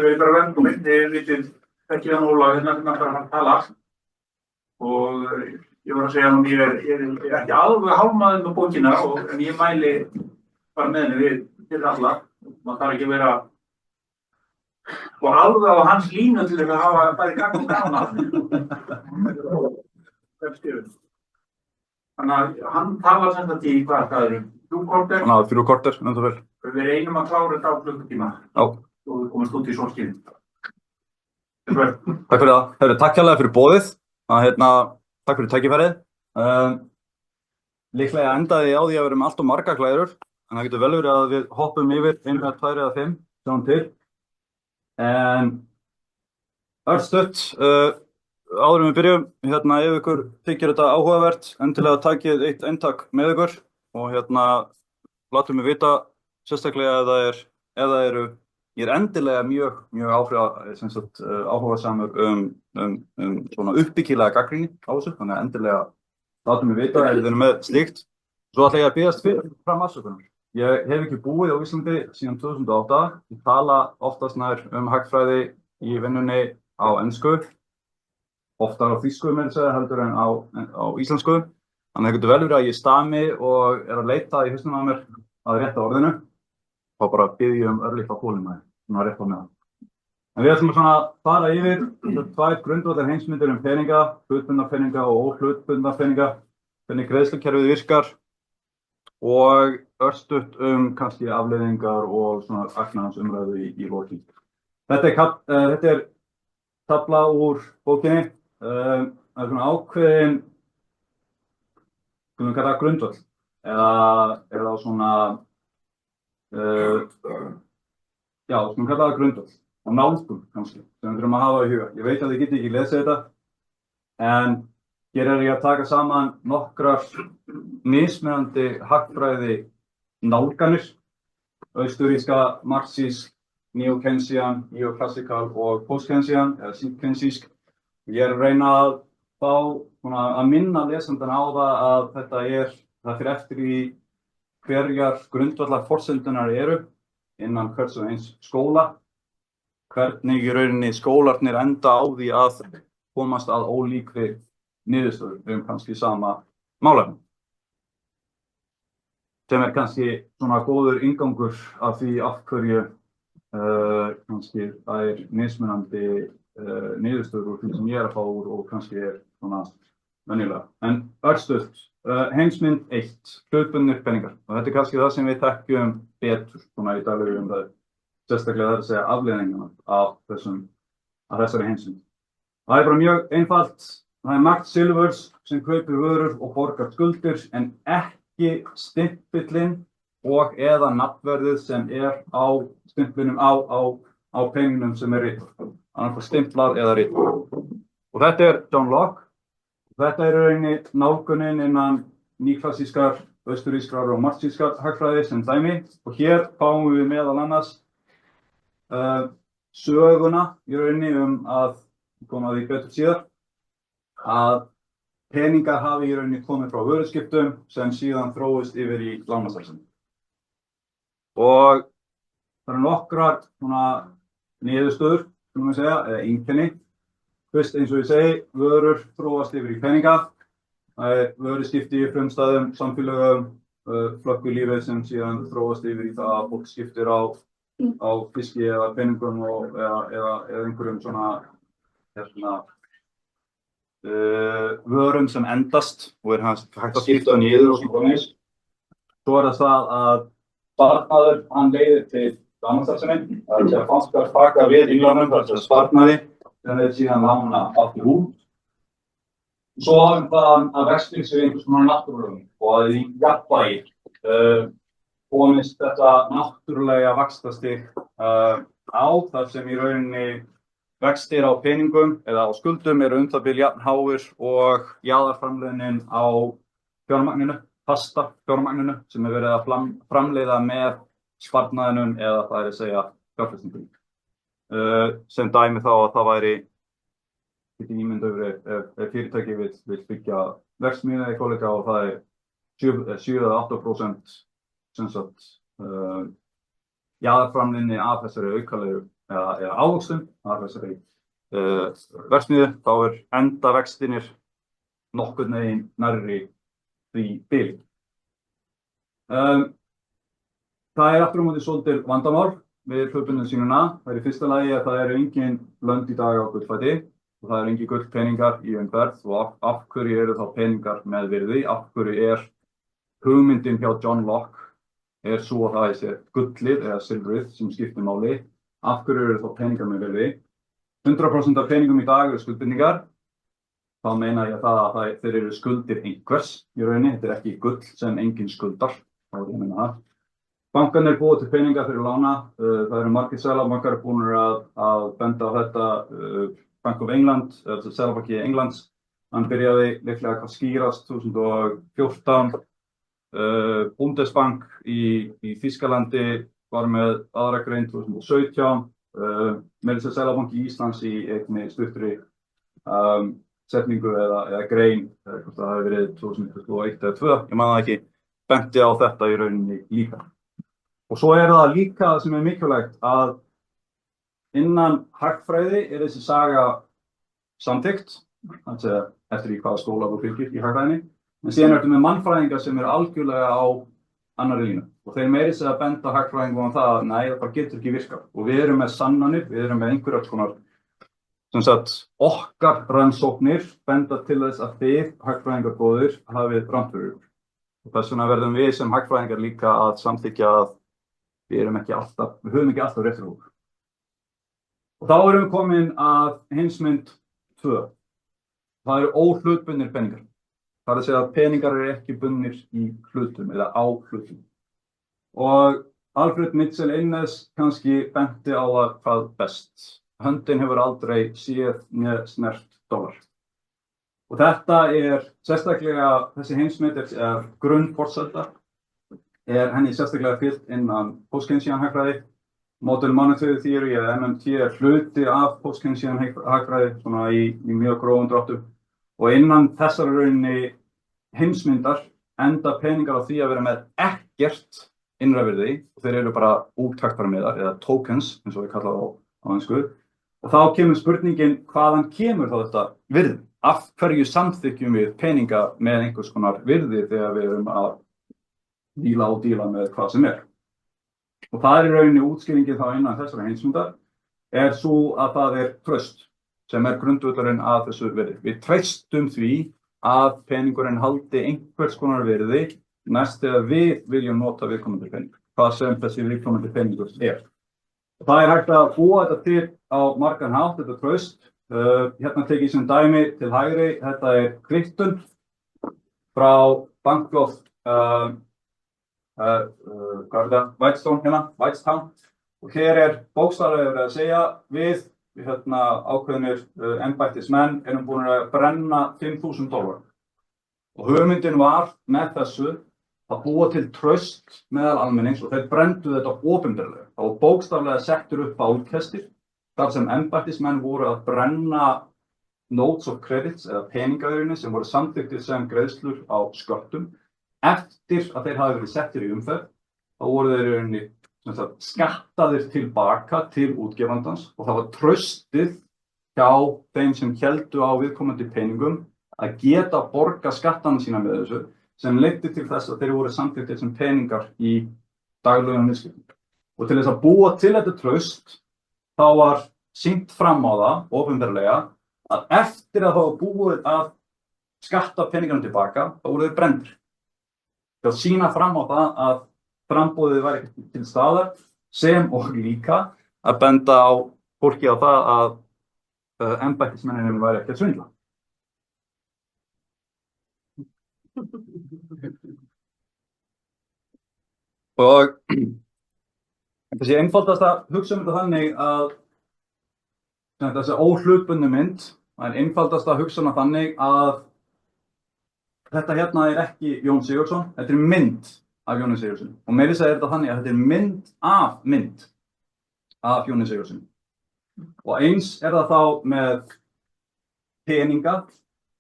Við bara velkomin, þið vitið ekki hann Óla, hérna sem hann bara að tala. Og ég var að segja að ég er ekki alveg hálfmaður með bókina en ég mæli bara með henni fyrir alla. Man þarf ekki að vera alveg á hans línu til þess að hafa bæði gagn og gaman. Þannig að hann talar sem þetta í hvað það eru? 3 korter? Já, 3 korter, það vel. Við reynum að klára þetta á klukkutíma. Já. Og við komumst út í sólskíðin. Takk fyrir það. Herru, takk hérlega fyrir boðið. Takk fyrir tækifærið. Líklega endaði ég á því að vera með allt of margar glærur, en það getur vel verið að við hoppum yfir 1, 2 eða 5, sjáum til. En örstutt, áður en við byrjum, ef ykkur þykir þetta áhugavert, endilega takið eitt eintak með ykkur og látum mig vita sérstaklega ef það eru, ég er endilega mjög áhugasamur svona uppbyggilega gagnrýni á þessu, þannig að endilega látum mig vita ef þið erum með slíkt. Svo ætla ég að biðjast fram afsökunar. Ég hef ekki búið á Íslandi síðan 2008. Ég tala oftast nær hagfræði í vinnunni á ensku, oftar á þýsku meira að segja heldur en á íslensku. Þannig að það getur vel verið að ég stami og er að leita í hausnum á mér að rétta orðinu. Þá bara bið ég örlítið þolinmæði, svona rétt á meðan. En við ætlum að fara yfir 2 grundvallar heimsmyndir peninga, hlutbundna peninga og óhlutbundna peninga, hvernig greiðslukerfið virkar og örstutt kannski afleiðingar og svona agnarsumræðu í lokin. Þetta er tafla úr bókinni. Það er svona ákveðin, skulum kalla það grundvöll, eða svona, skulum kalla það grundvöll, og nálgun kannski, sem við þurfum að hafa í huga. Ég veit að þið getið ekki lesið þetta, en hér er ég að taka saman nokkrar mismunandi hagfræði nálganir, austuríska, marxísk, neo-keynesian, neoclassical og post-keynesian, eða síðkeynesisk. Ég er að reyna að minna lesandann á það að það fyrir eftir í hverjar grundvallar forsendunar eru innan hvers og eins skóla, hvernig í rauninni skólarnir enda á því að komast að ólíkri niðurstöðu kannski sama málefni. Sem er kannski svona góður inngangur af því af hverju kannski það er mismunandi niðurstöður úr því sem ég er að fá úr og kannski er svona venjulega. En örstutt, heimsmynd 1, hlutbundnir peningar. Og þetta er kannski það sem við þekkjum betur svona í daglegu umræðu. Sérstaklega það er að segja afleiðingarnar af þessari heimsmynd. Það er bara mjög einfalt. Það er Max Silvers sem kaupir vörur og borgar skuldir en ekki stimpillinn og eða nafnverðið sem er á stimplinum á peningnum sem er ritað. Annarkvæmt stimplað eða ritað. Og þetta er John Locke. Þetta er í rauninni nálgunin innan nýklassískar, austurískrar og marxískar hagfræði sem dæmi. Og hér fáum við meðal annars söguna í rauninni að koma því betur síðar, að peningar hafi í rauninni komið frá vöruskiptum sem síðan þróist yfir í lánastarfsemi. Og það eru nokkrar niðurstöður, eða einkenni. Fyrst eins og ég segi, vörur þróast yfir í peninga. Það er vöruskipti í frumstæðum samfélögum, flökkulífið sem síðan þróast yfir í það að fólk skiptir á fiski eða peningum eða einhverjum svona vörum sem endast og er hægt að skipta niður og svona. Svo er það að sparnaður, hann leiðir til lánastarfsemi. Það er að bankar taka við innlánum, það er sparnaði, sem þeir síðan lána aftur út. Svo hafum það að vextir séu einhvers konar náttúrulegum og að í jafnvægi komist þetta náttúrulega vaxtastig á þar sem í rauninni vextir á peningum eða á skuldum eru það bil jafn háir og jaðarframleiðnin á fjármagninu, fasta fjármagninu sem er verið að framleiða með sparnaðinum eða það er að segja fjárfestingum. Sem dæmi þá að það væri ef fyrirtæki vill byggja verksmiðju eða eitthvað og það er 7 eða 8% jaðarframleiðni af þessari aukalegu eða ávöxtun af þessari verksmiðju, þá endavextinir nokkurn veginn nærri því bili. Það aftur á móti svolítið vandamál við hlutbundnu sýnuna. Það í fyrsta lagi að það engin lönd í dag á gullfæti og það engin gullpeningar í umferð og af hverju þá peningar með virði, af hverju hugmyndin hjá John Locke svo að það sé gullið eða silfrið sem skiptir máli, af hverju þá peningar með virði. 100% af peningum í dag skuldbindingar. Þá meina ég að þeir skuldir einhvers í rauninni, þetta ekki gull sem enginn skuldar, þá ég meina það. Bankarnir búa til peninga fyrir lána, það margir seðlabankar búin að benda á þetta, Bank of England, Seðlabanki Englands, hann byrjaði líklega að skýrast 2014, Bundesbank í Þýskalandi var með aðra grein 2017, meira að segja Seðlabanki Íslands í einni stuttri setningu eða grein, hvort það hafi verið 2021 eða 2022, ég man það ekki, benti á þetta í rauninni líka. Og svo það líka sem mikilvægt að innan hagfræði þessi saga samþykkt, eftir í hvaða skóla þú fylgir í hagfræðinni, en síðan ertu með mannfræðingar sem algjörlega á annarri línu. Og þeir meiri segja að benda hagfræðingum á það að nei, það bara getur ekki virkað. Og við með sannanir, við með einhverjar konar, sem sagt, okkar rannsóknir benda til þess að þið, hagfræðingar góðir, hafið rangt fyrir ykkur. Og þess vegna verðum við sem hagfræðingar líka að samþykkja að við höfum ekki alltaf rétt fyrir okkur. Og þá við komin að heimsmynd 2. Það óhlutbundnir peningar. Það að segja að peningar ekki bundnir í hlutum eða á hlutum. Og Alfred Mitchell Innes kannski benti á það hvað best. Höndin hefur aldrei séð né snert dólar. Og þetta sérstaklega, þessi heimsmynd grunnforsenda, henni sérstaklega fylgt innan post-Keynesian hagfræði. Model Monetary Theory eða MMT hluti af post-Keynesian hagfræði svona í mjög grófum dráttum. Og innan þessar rauninni heimsmyndar enda peningar á því að vera með ekkert innra virði og þeir bara úttaktarmiðar eða tokens eins og við kalla það á ensku. Og þá kemur spurningin hvaðan kemur þá þetta virði? Af hverju samþykkjum við peninga með einhvers konar virði þegar við erum að díla með hvað sem Og það í rauninni útskýringin þá innan þessara heimsmyndar svo að það traust sem grundvöllurinn að þessu virði. Við treystum því að peningurinn haldi einhvers konar virði næst þegar við viljum nota viðkomandi pening, hvað sem þessi viðkomandi peningur Og það hægt að búa þetta til á margan hátt, þetta traust. Hérna tek ég sem dæmi til hægri, þetta kryptun frá Bank of Whitestone og hér bókstaflega verið að segja við ákveðnir embættismenn búin að brenna $5.000 og hugmyndin var með þessu að búa til traust meðal almennings og þeir brenndu þetta opinberlega. Það var bókstaflega settur upp bálkestir þar sem embættismenn voru að brenna notes of credits eða peningaðurinni sem voru samþykktir sem greiðslur á sköttum. Eftir að þeir hafi verið settir í umferð, þá voru þeir skattaðir tilbaka til útgefandans og það var traustið hjá þeim sem héldu á viðkomandi peningum að geta borga skattana sína með þessu sem leiddi til þess að þeir voru samþykktir sem peningar í daglegum viðskiptum. Og til þess að búa til þetta traust, þá var sýnt fram á það, opinberlega, að eftir að það var búið að skatta peningarna tilbaka, þá voru þeir brenndir. Til að sýna fram á það að framboðið var ekki til staðar sem og líka að benda á fólki á það að embættismennirnir væri ekki að svindla. Og þessi einfaldasta hugsa þetta þannig að þessi óhlutbundnu mynd, það einfaldasta hugsa þannig að þetta hérna ekki Jón Sigurðsson, þetta mynd af Jóni Sigurðsson. Og meira segir þetta þannig að þetta mynd af Jóni Sigurðsson. Og eins það þá með peninga,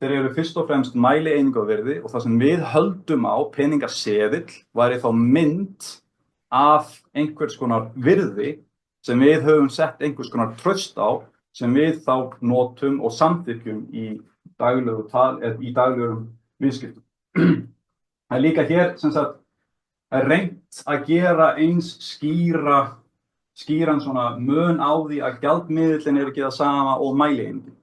þeir eru fyrst og fremst mælieining á virði og það sem við höldum á peningaseðill væri þá mynd af einhvers konar virði sem við höfum sett einhvers konar traust á, sem við þá notum og samþykkjum í daglegum viðskiptum. Það er líka hér sem sagt reynt að gera eins skýran svona mun á því að gjaldmiðillinn ekki það sama og mælieiningin.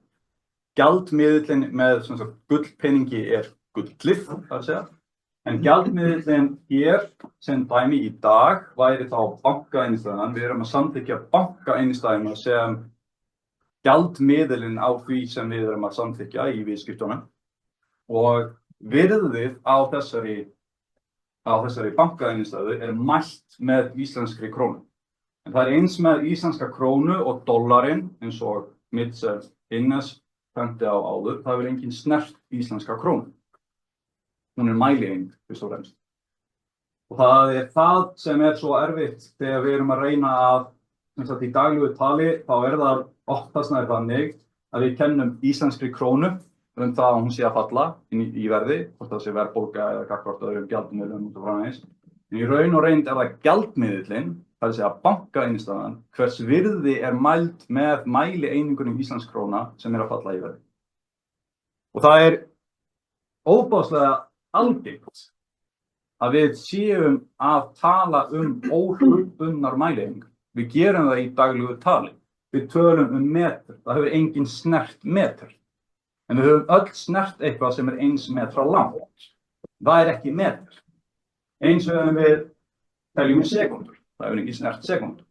Gjaldmiðillinn með sem sagt gullpeningi gullið, það að segja. En gjaldmiðillinn hér sem dæmi í dag væri þá bankainnstæðan. Við erum að samþykkja bankainnstæðuna sem gjaldmiðillinn á því sem við erum að samþykkja í viðskiptunum. Og virðið á þessari bankainnstæðu mælt með íslenskri krónu. En það eins með íslenska krónu og dollarinn, eins og Mitchell Innes benti á áður, það engin snert íslenska krónu. Hún mælieining, fyrst og fremst. Og það það sem svo erfitt þegar við erum að reyna að, sem sagt í daglegu tali, þá það oftast nær þannig að við kennum íslenskri krónu það að hún sé að falla í verði, hvort það sé verðbólga eða gagnvart öðrum gjaldmiðlum út og framvegis. En í raun og reynd það gjaldmiðillinn, það að segja bankainnstæðan, hvers virði mælt með mælieiningunum íslensk króna sem að falla í verði. Og það óbáslega algengt að við séum að tala óhlutbundnar mælieiningar. Við gerum það í daglegu tali. Við tölum meter. Það hefur engin snert meter. En við höfum öll snert eitthvað sem eins metra langt. Það ekki meter. Eins og við teljum í sekúndur. Það hefur engin snert sekúndur.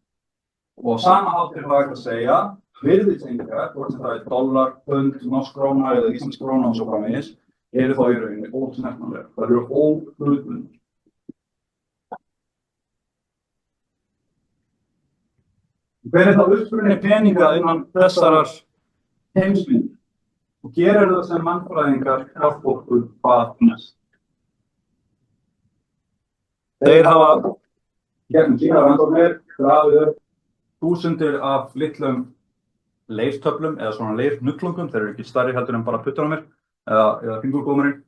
Og sama hátt það hægt að segja, virðiseiningar, hvort sem það dollar, pund, norsk króna eða íslensk króna og svo framvegis, þá í rauninni ósnertanlegar. Það eru óhlutbundnar. Hver þá uppruni peninga innan þessarar heimsmynd og gerir það sem mannfræðingar hjálpa okkur hvað næst. Þeir hafa gegnum sínar rannsóknir grafið upp þúsundir af litlum leirtöflum eða svona leirnullungum, þeir eru ekki stærri heldur en bara puttur á mér eða fingurgómurinn,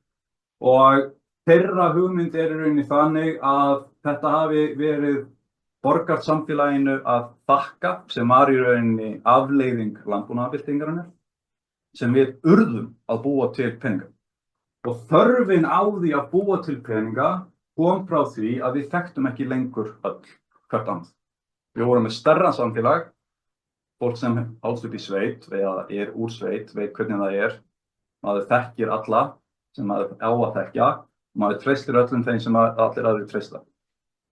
og þeirra hugmynd í rauninni þannig að þetta hafi verið borgarsamfélaginu að þakka, sem var í rauninni afleiðing landbúnaðarbyltingarinnar, sem við urðum að búa til peninga. Og þörfin á því að búa til peninga kom frá því að við þekktum ekki lengur öll hvert annað. Við vorum með stærra samfélag, fólk sem álst upp í sveit eða úr sveit, veit hvernig það maður þekkir alla sem maður á að þekkja, og maður treystir öllum þeim sem allir aðrir treysta,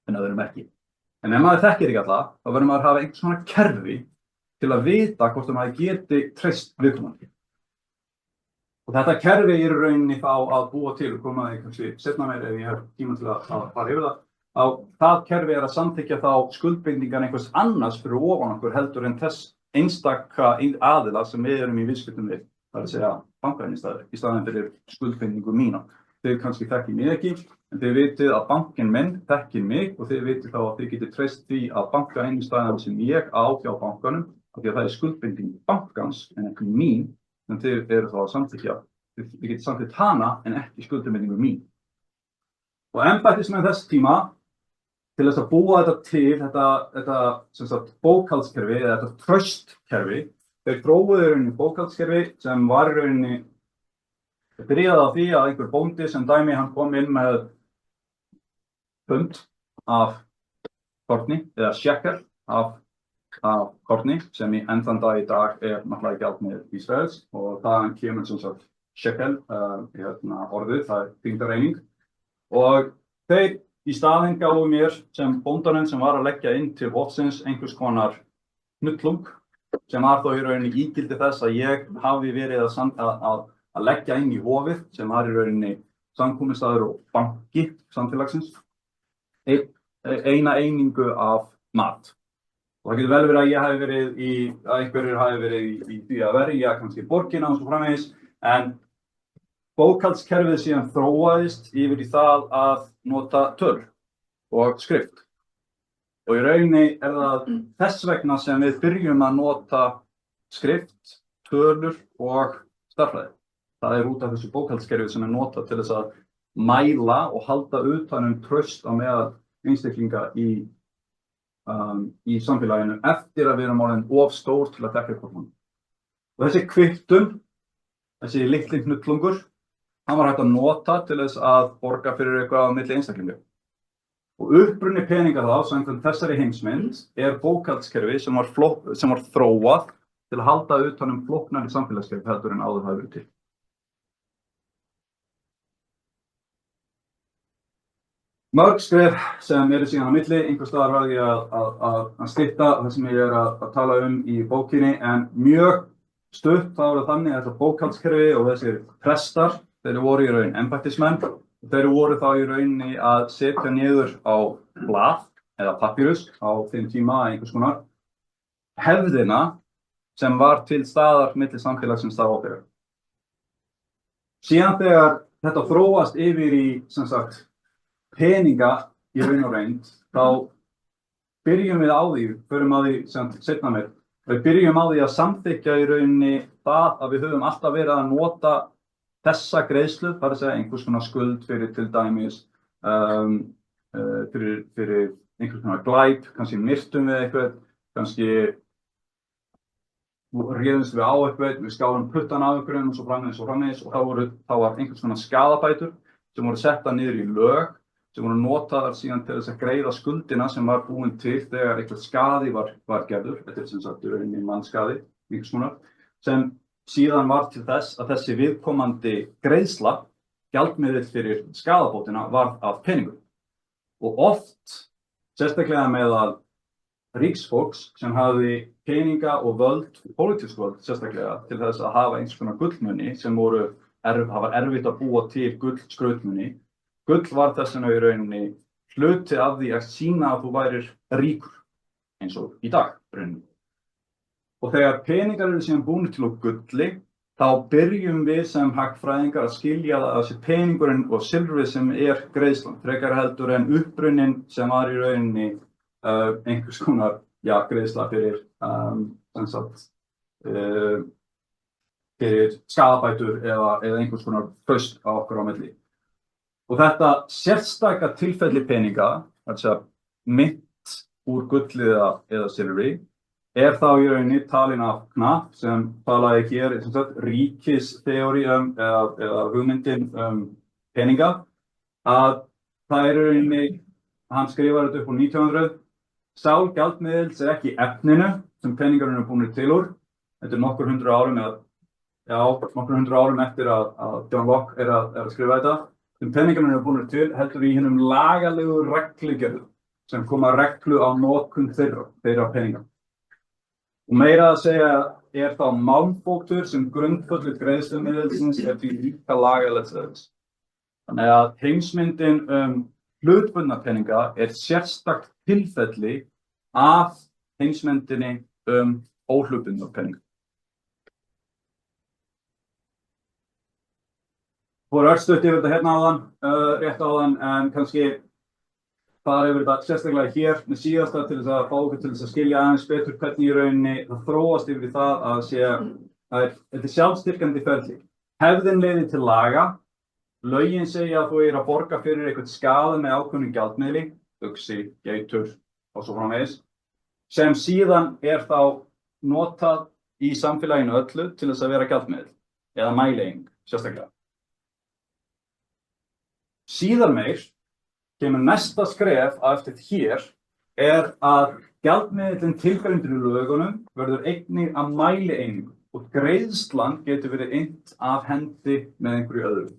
en öðrum ekki. En ef maður þekkir ekki alla, þá verður maður að hafa einhvers svona kerfi til að vita hvort maður geti treyst viðkomandi. Og þetta kerfi í rauninni þá að búa til, og koma því kannski seinna meir ef ég hef tíma til að fara yfir það kerfi að samþykkja þá skuldbindingar einhvers annars fyrir ofan okkur heldur en þess einstaka aðila sem við erum í viðskiptum við, það að segja bankainnstæður, í staðinn fyrir skuldbindingu mína. Þið kannski þekkið mig ekki, en þið vitið að bankinn minn þekkir mig og þið vitið þá að þið getið treyst því að bankainnstæðan sem ég á hjá bankanum, af því að það skuldbinding bankans en ekki mín, en þið eru þá að samþykkja. Þið getið samþykkt hana en ekki skuldbindingu mín. Og embættismenn þess tíma, til þess að búa þetta til, þetta sem sagt bókhaldskerfi eða þetta traustkerfi, þeir þróuðu í rauninni bókhaldskerfi sem var í rauninni byrjaði á því að einhver bóndi sem dæmi hann kom inn með pund af korni eða shekel af korni sem í enn þann dag í dag náttúrulega gjaldmiðill Ísraels og þaðan kemur sem sagt shekel orðið, það þyngdareining, og þeir í staðinn gáfu mér sem bóndanum sem var að leggja inn til hófsins einhvers konar hnullung sem var þó í rauninni ígildi þess að ég hafi verið að leggja inn í hofið sem var í rauninni samkomustaður og banki samfélagsins eina einingu af mat. Og það getur vel verið að ég hafi verið að einhverjir hafi verið í því að verja kannski borgina og svo framvegis, en bókhaldskerfið síðan þróaðist yfir í það að nota töl og skrift. Og í rauninni það þess vegna sem við byrjum að nota skrift, tölur og stærðfræði. Það út af þessu bókhaldskerfi sem notað til þess að mæla og halda utan traust á meðal einstaklinga í samfélaginu eftir að við erum orðin of stór til að dekka upp á honum. Og þessi kvittun, þessi litli hnullungur, hann var hægt að nota til þess að borga fyrir eitthvað á milli einstaklinga. Og uppruni peninga þá, samkvæmt þessari heimsmynd, bókhaldskerfi sem var þróað til að halda utan flóknari samfélagskerfi heldur en áður hafi verið til. Mörg skref sem eru síðan á milli, einhvers staðar var ég að stytta það sem ég að tala í bókinni, en mjög stutt þá er það þannig að þetta bókhaldskerfi og þessir prestar, þeir voru í raun embættismenn, og þeir voru þá í rauninni að setja niður á blað eða papírus á þeim tíma einhvers konar hefðina sem var til staðar milli samfélagsins þá á þeirra. Síðan þegar þetta þróast yfir í sem sagt peninga í raun og reynd, þá byrjum við á því, förum á því sem seinna meir, við byrjum á því að samþykkja í rauninni það að við höfum alltaf verið að nota þessa greiðslu, það er að segja einhvers konar skuld fyrir til dæmis fyrir einhvers konar glæp, kannski myrtum við eitthvað, kannski réðumst við á eitthvað, við skárum puttan af einhverjum og svo framvegis og þá var einhvers konar skaðabætur sem voru setta niður í lög, sem voru notaðar síðan til þess að greiða skuldina sem var búin til þegar eitthvað skaði var gerður, þetta er sem sagt í rauninni mannskaði, einhvers konar, sem síðan var til þess að þessi viðkomandi greiðsla, gjaldmiðill fyrir skaðabótina, var af peningum. Og oft, sérstaklega meðal ríksfólks sem hafði peninga og völd, pólitísk völd sérstaklega, til þess að hafa einhvers konar gullmuni sem hafa erfitt að búa til gullskrautmuni. Gull var þess vegna í rauninni hluti af því að sýna að þú værir ríkur, eins og í dag, rauninni. Og þegar peningar eru síðan búnir til úr gulli, þá byrjum við sem hagfræðingar að skilja það að þessi peningurinn og silfrið sem greiðslan, frekar heldur en upprunnin sem var í rauninni einhvers konar greiðsla fyrir fyrir skaðabætur eða einhvers konar traust á okkur á milli. Og þetta sérstaka tilfelli peninga, altså mynt úr gulli eða silfri, þá í rauninni talin af Knapp sem talaði hér ríkisþeóri eða hugmyndin peninga, að það í rauninni, hann skrifar þetta upp á 1900, sá gjaldmiðils ekki efninu sem peningarnir búnir til úr, þetta nokkur hundruð árum eftir að John Locke að skrifa þetta, sem peningarnir búnir til heldur í hinum lagalegu reglugerðum sem koma reglu á notkun þeirra peninga. Og meira að segja þá málbóktur sem grundvöllur greiðslumiðilsins því líka lagalegt eðlis. Þannig að heimsmyndin hlutbundna peninga sérstakt tilfelli af heimsmyndinni óhlutbundna peninga. Fór örstutt yfir þetta hérna áðan, rétt áðan, en kannski fara yfir þetta sérstaklega hér með síðasta til þess að fá okkur til þess að skilja aðeins betur hvernig í rauninni það þróast yfir í það að þetta sjálfstyrkjandi ferli. Hefðin leiðir til laga, lögin segja að þú að borga fyrir eitthvað skaða með ákveðnum gjaldmiðli, uxi, geitur og svo framvegis, sem síðan þá notað í samfélaginu öllu til þess að vera gjaldmiðl eða mæleining, sérstaklega. Síðar meir kemur næsta skref að eftir hér að gjaldmiðillinn tilgreindur í lögunum verður einnig að mælieiningu og greiðslan getur verið innt af hendi með einhverju öðru.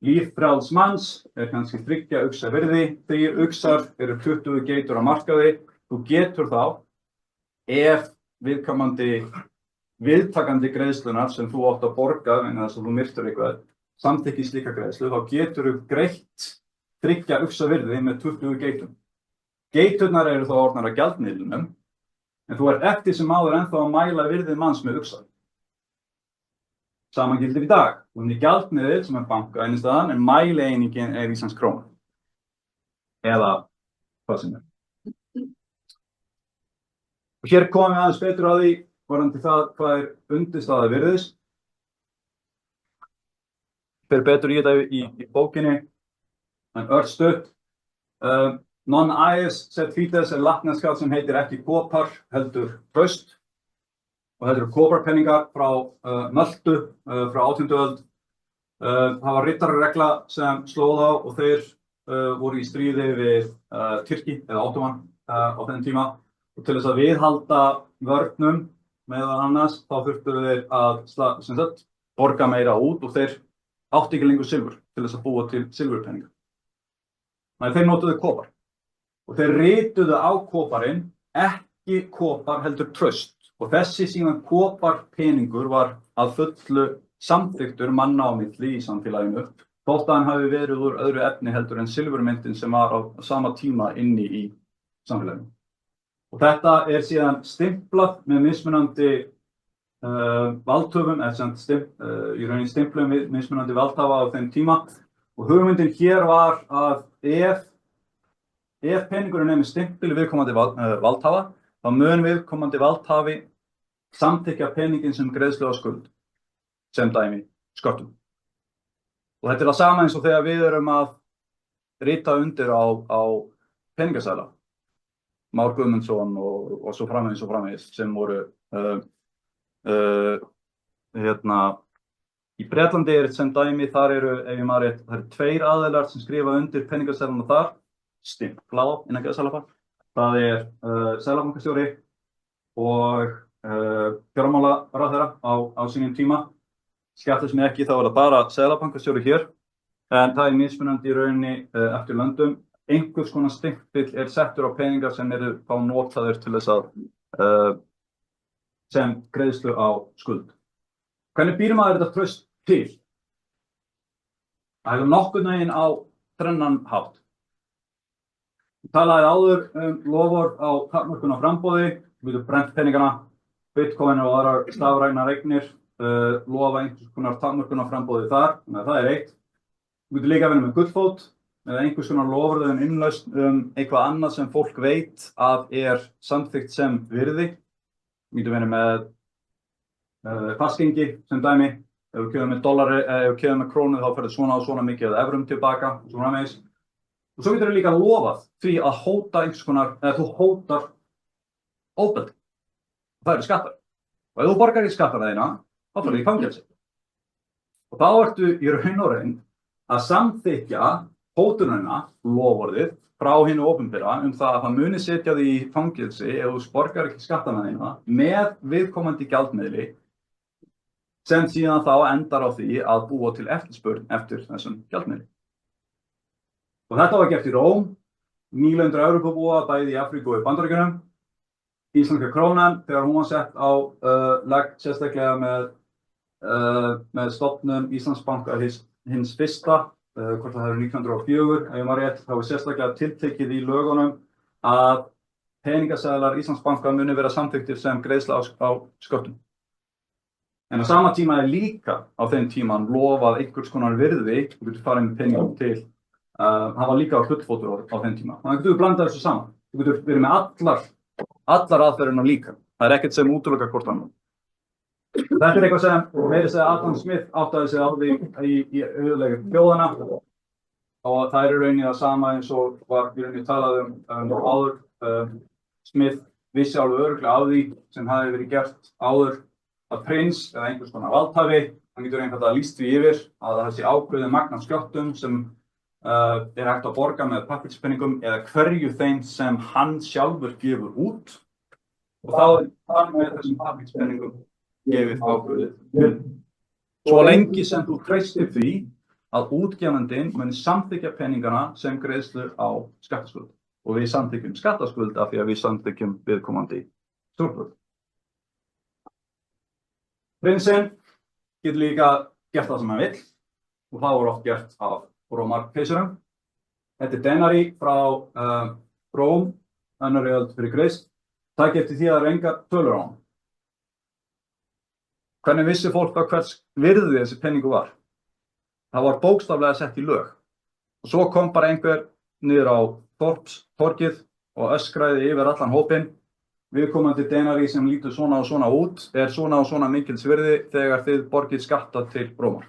Líf frjáls manns kannski 3 uxa virði, 3 uxar eru 20 geitur á markaði. Þú getur þá, ef viðkomandi viðtakandi greiðslunar sem þú átt að borga vegna þess að þú myrtur eitthvað, samþykki slíka greiðslu, þá getur þú greitt 3 uxa virði með 20 geitum. Geiturnar eru þá orðnar að gjaldmiðlunum, en þú eftir sem áður ennþá að mæla virðið manns með uxa. Saman gildir í dag. Þú í gjaldmiðil sem banka einstaðan, en mælieiningin íslensk króna. Eða hvað sem Og hér komum við aðeins betur að því varðandi það hvað undirstaða virðis. Fer betur í þetta í bókinni. En örstutt, Non aes sed fides latneska sem heitir ekki kopar heldur traust. Og þetta eru koparpenningar frá Möltu frá 18. öld. Það var riddarregla sem slóð á og þeir voru í stríði við Tyrki eða Ottoman á þennan tíma. Og til þess að viðhalda vörnum meðal annars þá þurftu þeir að borga meira út og þeir áttu ekki lengur silfur til þess að búa til silfurpenninga. Þannig þeir notuðu kopar. Og þeir rituðu á koparinn ekki kopar heldur traust. Og þessi síðan koparpeningur var að fullu samþykktur manna á milli í samfélaginu, þótt að hann hafi verið úr öðru efni heldur en silfurmyntin sem var á sama tíma inni í samfélaginu. Og þetta síðan stimplað með mismunandi valdhöfum, í rauninni stimpluðum við mismunandi valdhafa á þeim tíma. Og hugmyndin hér var að ef peningurinn með stimpil viðkomandi valdhafa, þá mun viðkomandi valdhafi samþykkja peningin sem greiðslu á skuld, sem dæmi sköttum. Og þetta það sama eins og þegar við erum að rita undir á peningaseðla. Már Guðmundsson og svo framvegis sem voru í Bretlandi sem dæmi, þar eru, ef ég maður rétt, það eru 2 aðilar sem skrifa undir peningaseðlana þar, stimplað innan gæsalappa. Það seðlabankastjóri og fjármálaráðherra á sínum tíma. Skjáttist mig ekki, þá það bara seðlabankastjóri hér, en það mismunandi í rauninni eftir löndum. Einhvers konar stimpill settur á peningar sem eru þá notaðir til þess að sem greiðslu á skuld. Hvernig býr maður þetta traust til? Það nokkurn veginn á þrennan hátt. Ég talaði áður loforð á takmörkun á framboði, við getum brennt peningana, bitcoin og aðrar stafrænar eignir, lofa einhvers konar takmörkun á framboði þar, þannig að það eitt. Við getum líka verið með gullfót, eða einhvers konar loforð innlausn eitthvað annað sem fólk veit að samþykkt sem virði. Við getum verið með fastgengi sem dæmi, ef við keypum með dollari, ef við keypum með krónu þá fer svona og svona mikið eða evrum tilbaka og svo framvegis. Og svo getur við líka lofað því að hóta einhvers konar, eða þú hótar ofbeldi. Það eru skattar. Og ef þú borgar ekki skattana þína, þá ferðu í fangelsi. Og þá ertu í raun og reynd að samþykkja hótunina, loforðið, frá hinu opinbera það að það muni setja þig í fangelsi ef þú borgar ekki skattana þína með viðkomandi gjaldmiðli sem síðan þá endar á því að búa til eftirspurn eftir þessum gjaldmiðli. Og þetta var gert í Róm, nýlendur Evrópubúa, bæði í Afríku og í Bandaríkjunum. Íslenska krónan, þegar hún var sett á legg sérstaklega með stofnun Íslandsbanka hins fyrsta, hvort það hefur 1904, ef ég maður rétt, þá er sérstaklega tiltekið í lögunum að peningaseðlar Íslandsbanka muni vera samþykktir sem greiðsla á sköttum. En á sama tíma líka á þeim tíman lofað einhvers konar virði, þú getur farið með peningum til. Það var líka á hluttfótur á þeim tíma. Þannig getur við blandað þessu saman. Þú getur verið með allar aðferðirnar líka. Það ekkert sem útilokar hvort annað. Þetta eitthvað sem meira segja Adam Smith áttaði sig á því í auðlegum þjóðana. Og það í rauninni það sama eins og var í rauninni talað áður. Smith vissi alveg örugglega af því sem hafi verið gert áður að prins eða einhvers konar valdhafi, hann getur einfaldlega lýst því yfir að það sé ákveðið magn af skjöttum sem hægt að borga með pappírspenningum eða hverju þeim sem hann sjálfur gefur út og þá þar með þessum pappírspenningum gefið ákveðið virði. Svo lengi sem þú treystir því að útgefandinn muni samþykkja penningana sem greiðslu á skattaskuld og við samþykkjum skattaskuld af því að við samþykkjum viðkomandi stjórnvöld. Prinsinn getur líka gert það sem hann vill og það voru oft gert af Rómarkeisarum. Þetta denari frá Róm, annarri öld fyrir Krist. Takk eftir því að það eru engar tölur á hann. Hvernig vissi fólk á hvers virði þessi penningur var? Það var bókstaflega sett í lög. Og svo kom bara einhver niður á torgið og öskraði yfir allan hópinn. Viðkomandi denari sem lítur svona og svona út svona og svona mikils virði þegar þið borgið skatta til Rómar.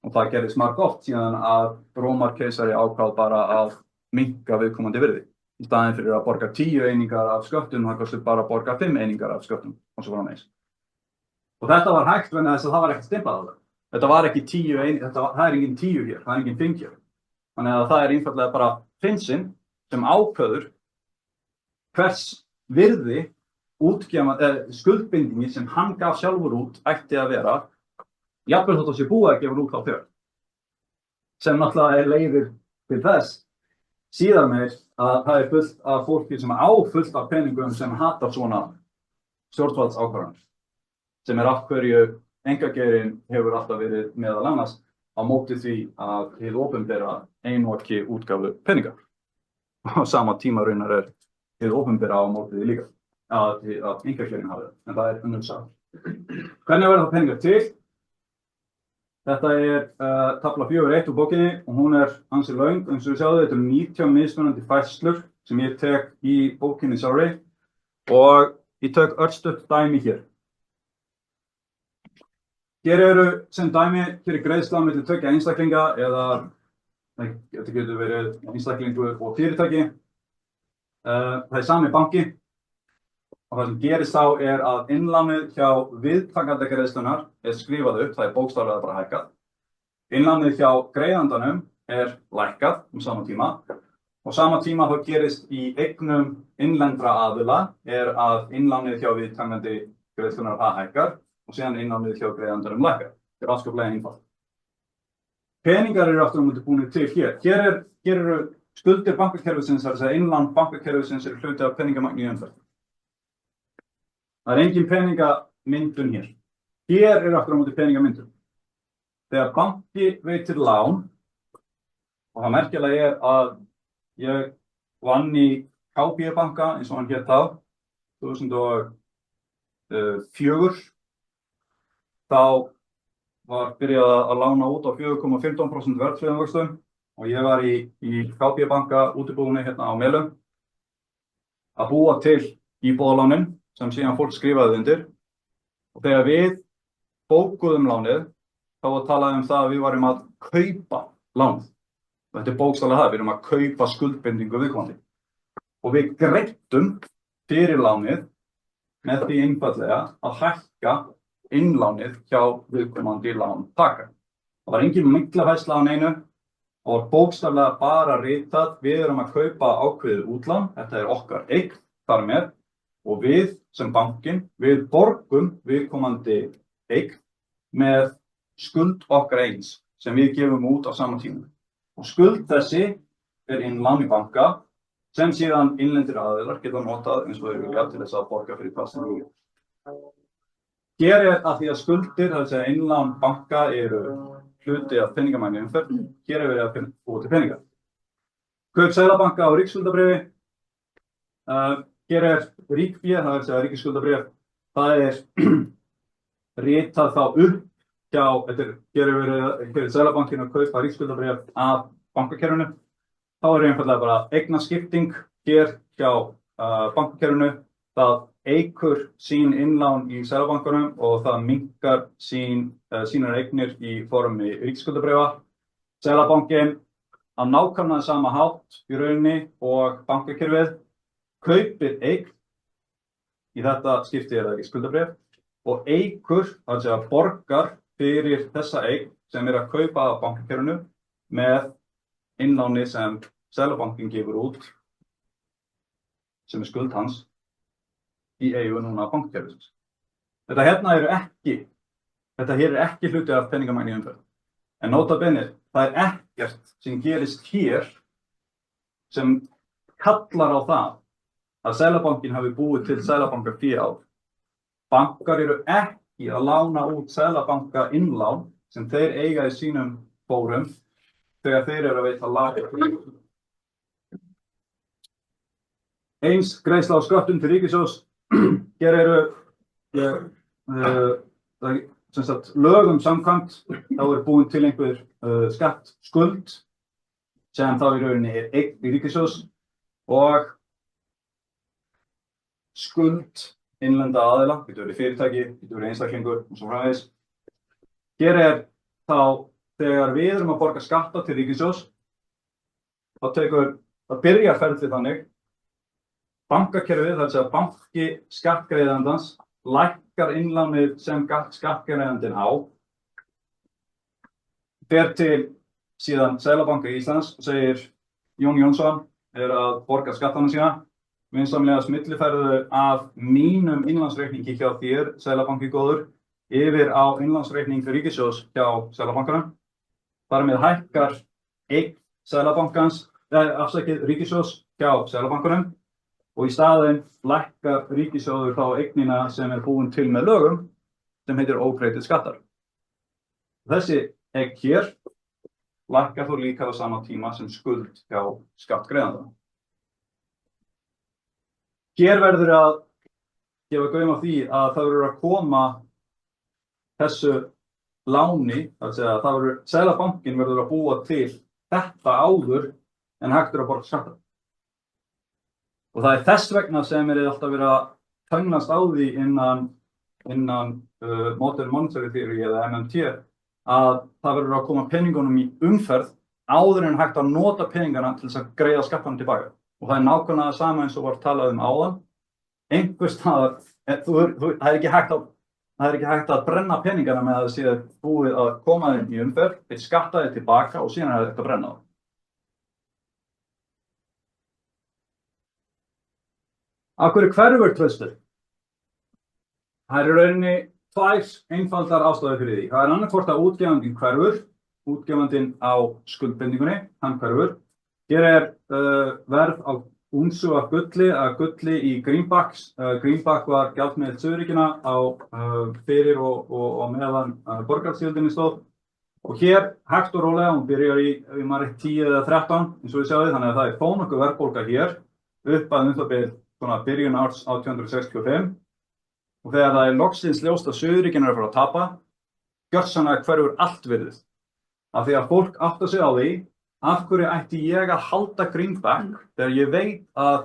Og það gerðist margoft síðan að Rómarkeisari ákvað bara að minnka viðkomandi virði. Í staðinn fyrir að borga 10 einingar af sköttum, það kostar bara að borga 5 einingar af sköttum og svo framvegis. Og þetta var hægt vegna þess að það var ekkert stimplað á það. Þetta var ekki 10 einingar, það er engin 10 hér, það er engin 5 hér. Þannig að það er einfaldlega bara prinsinn sem ákveður hvers virði skuldbindingi sem hann gaf sjálfur út ætti að vera, jafnvel þótt að sé búið að gefa út á þau. Sem náttúrulega leiðir til þess síðar meir að það er fullt af fólki sem á fullt af peningum sem hatar svona stjórnvaldsákvarðanir. Sem af hverju einkageirinn hefur alltaf verið meðal annars á móti því að hið opinbera einokki útgáfu peninga. Og á sama tíma raunar hið opinbera á móti því líka að einkageirinn hafi það, en það er önnur saga. Hvernig verða það peningar til? Þetta tafla 4.1 úr bókinni og hún ansi löng, eins og við sjáum þetta 19 mismunandi færslur sem ég tek í bókinni sjálfri og ég tek örstutt dæmi hér. Hér sem dæmi, hér greiðsla milli tveggja einstaklinga eða þetta getur verið einstaklingur og fyrirtæki. Það sami banki og það sem gerist þá að innlánið hjá viðtakanda greiðslunnar skrifað upp, það bókstaflega bara hækkað. Innlánið hjá greiðandanum lækkað sama tíma og sama tíma þá gerist í eignum innlendra aðila að innlánið hjá viðtakandi greiðslunnar hækkar og síðan innlánið hjá greiðandanum lækkar. Þetta afskaplega einfalt. Peningar aftur á móti búnir til hér. Hér eru skuldir bankakerfisins, þar að innlán bankakerfisins hluti af peningamagni í umferð. Það engin peningamyndun hér. Hér aftur á móti peningamyndun. Þegar banki veitir lán, og það merkilega að ég vann í KB banka eins og hann hét þá, 2004, þá var byrjað að lána út á 4,15% verðtryggðum vöxtum og ég var í KB banka útibúinu hérna á Melum að búa til íbúðalánin sem síðan fólk skrifaði undir og þegar við bókuðum lánið þá var talað það að við varum að kaupa lánið. Þetta bókstaflega það, við erum að kaupa skuldbindingu viðkomandi. Og við greiddum fyrir lánið með því einfaldlega að hækka innlánið hjá viðkomandi lántaka. Það var engin millifærsla á neinu og bókstaflega bara ritað, við erum að kaupa ákveðið útlán, þetta okkar eign þar með og við sem bankinn, við borgum viðkomandi eign með skuld okkar eins sem við gefum út á sama tíma. Og skuld þessi innlán í banka sem síðan innlendir aðilar geta notað eins og þeir vilja til þess að borga fyrir hvað sem vilja. Hér að því að skuldir, það er innlán banka hluti af peningamagni umferð, hér verið að búa til peningar. Kaup Seðlabanka á ríkisskuldabréfi. Hér ríkfé, það er ríkisskuldabréf. Það ritað þá upp hjá, hér Seðlabankinn að kaupa ríkisskuldabréf af bankakerfinu. Þá einfaldlega bara eignaskipting hér hjá bankakerfinu. Það eykur sín innlán í Seðlabankanum og það minnkar sínar eignir í formi ríkisskuldabréfa. Seðlabankinn á nákvæmlega sama hátt í rauninni og bankakerfið kaupir eign, í þetta skipti það ríkisskuldabréf, og eykur, það borgar fyrir þessa eign sem að kaupa af bankakerfinu með innláni sem Seðlabankinn gefur út, sem skuld hans, í eigu núna bankakerfisins. Þetta hérna ekki hluti af peningamagni í umferð. En nota bene, það ekkert sem gerist hér sem kallar á það að Seðlabankinn hafi búið til seðlabankafé á. Bankar ekki að lána út Seðlabanka innlán sem þeir eiga í sínum fórum þegar þeir að veita lán. Eins greiðsla á sköttum til ríkissjóðs. Hér lögum samkvæmt, þá búin til einhver skattskuld sem þá í rauninni eign í ríkissjóðs og skuld innlenda aðila, getur verið fyrirtæki, getur verið einstaklingur og svo framvegis. Hér þá þegar við erum að borga skatta til ríkissjóðs, þá tekur það byrjar ferlið þannig. Bankakerfið, það er að segja banki skattgreiðandans, lækkar innlánið sem skattgreiðandinn á. Fer til síðan Seðlabanka Íslands og segir Jón Jónsson að borga skattana sína. Vinsamlegast millifærðu af mínum innlánsreikningi hjá þér, Seðlabanki góður, yfir á innlánsreikning ríkissjóðs hjá Seðlabankanum. Þar með hækkar eign Seðlabankans, ríkissjóðs hjá Seðlabankanum og í staðinn lækkar ríkissjóður þá eignina sem búin til með lögum sem heitir ógreiddir skattar. Þessi eign hér lækkar þó líka á sama tíma sem skuld hjá skattgreiðandanum. Hér verður að gefa gaum á því að það verður að koma þessu láni, það verður Seðlabankinn verður að búa til þetta áður en hægt að borga skatta. Og það er þess vegna sem alltaf verið að tönnast á því innan Modern Monetary Theory eða MMT að það verður að koma peningunum í umferð áður en hægt að nota peningana til þess að greiða skattana tilbaka. Og það er nákvæmlega sama eins og var talað áðan. Einhvers staðar, það er ekki hægt að brenna peningana með að það sé búið að koma þeim í umferð, þeir skatta þeir tilbaka og síðan er þetta að brenna það. Af hverju hverfur traustið? Það er í rauninni tvær einfaldar ástæður fyrir því. Það er annarkvort að útgefandinn hverfur, útgefandinn á skuldbindingunni, hann hverfur. Hér verð á únsu af gulli í Greenbacks. Greenback var gjaldmiðill Suðurríkjanna fyrir og meðan borgarstyrjöldinni stóð. Og hér hægt og rólega, hún byrjar í 10 eða 13, eins og við sjáum, þannig að það er þó nokkuð verðbólga hér upp að bil byrjun árs 1865. Og þegar það er loksins ljóst að Suðurríkjan að fara að tapa, gjörsamlega hverfur allt virðið. Af því að fólk áttar sig á því, af hverju ætti ég að halda Greenback þegar ég veit að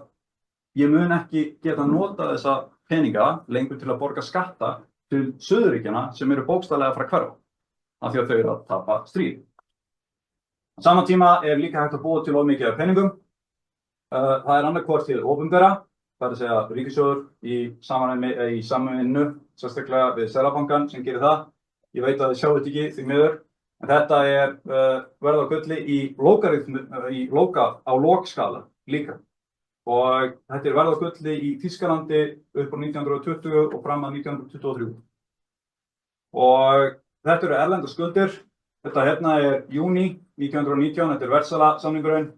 ég mun ekki geta notað þessa peninga lengur til að borga skatta til Suðurríkjanna sem eru bókstaflega að fara að hverfa, af því að þau eru að tapa stríð. Á sama tíma er líka hægt að búa til of mikið af peningum. Það er annarkvort til opinbera, það er að segja ríkissjóður í samvinnu, sérstaklega við Seðlabankann sem gerir það. Ég veit að þið sjáu þetta ekki því miður, en þetta er verð á gulli á lokskala líka. Og þetta er verð á gulli í Þýskalandi upp á 1920 og fram að 1923. Og þetta eru erlendar skuldir. Þetta hérna er júní 1919, þetta er Versailles-samningurinn.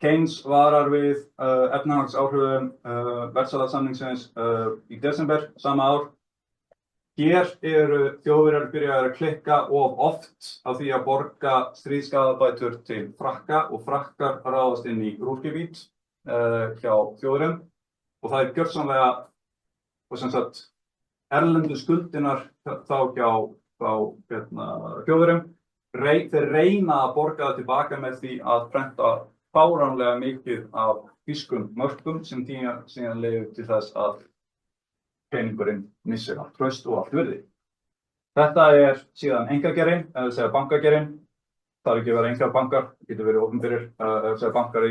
Keynes varar við efnahagsáhrifum Versailles-samningsins í desember sama ár. Hér eru Þjóðverjar byrjaðir að klikka of oft á því að borga stríðsskaðabætur til Frakka og Frakkar ráðast inn í Rúrgebiet hjá Þjóðverjum og það er gjörsamlega og sem sagt erlendu skuldinar þá hjá Þjóðverjum. Þeir reyna að borga það tilbaka með því að prenta fáránlega mikið af þýskum mörkum sem síðan leiðir til þess að peningurinn missir allt traust og allt virði. Þetta er síðan einkageirinn, eða segja bankageirinn. Það er ekki að vera einkabankar, það getur verið opinberir, eða segja bankar í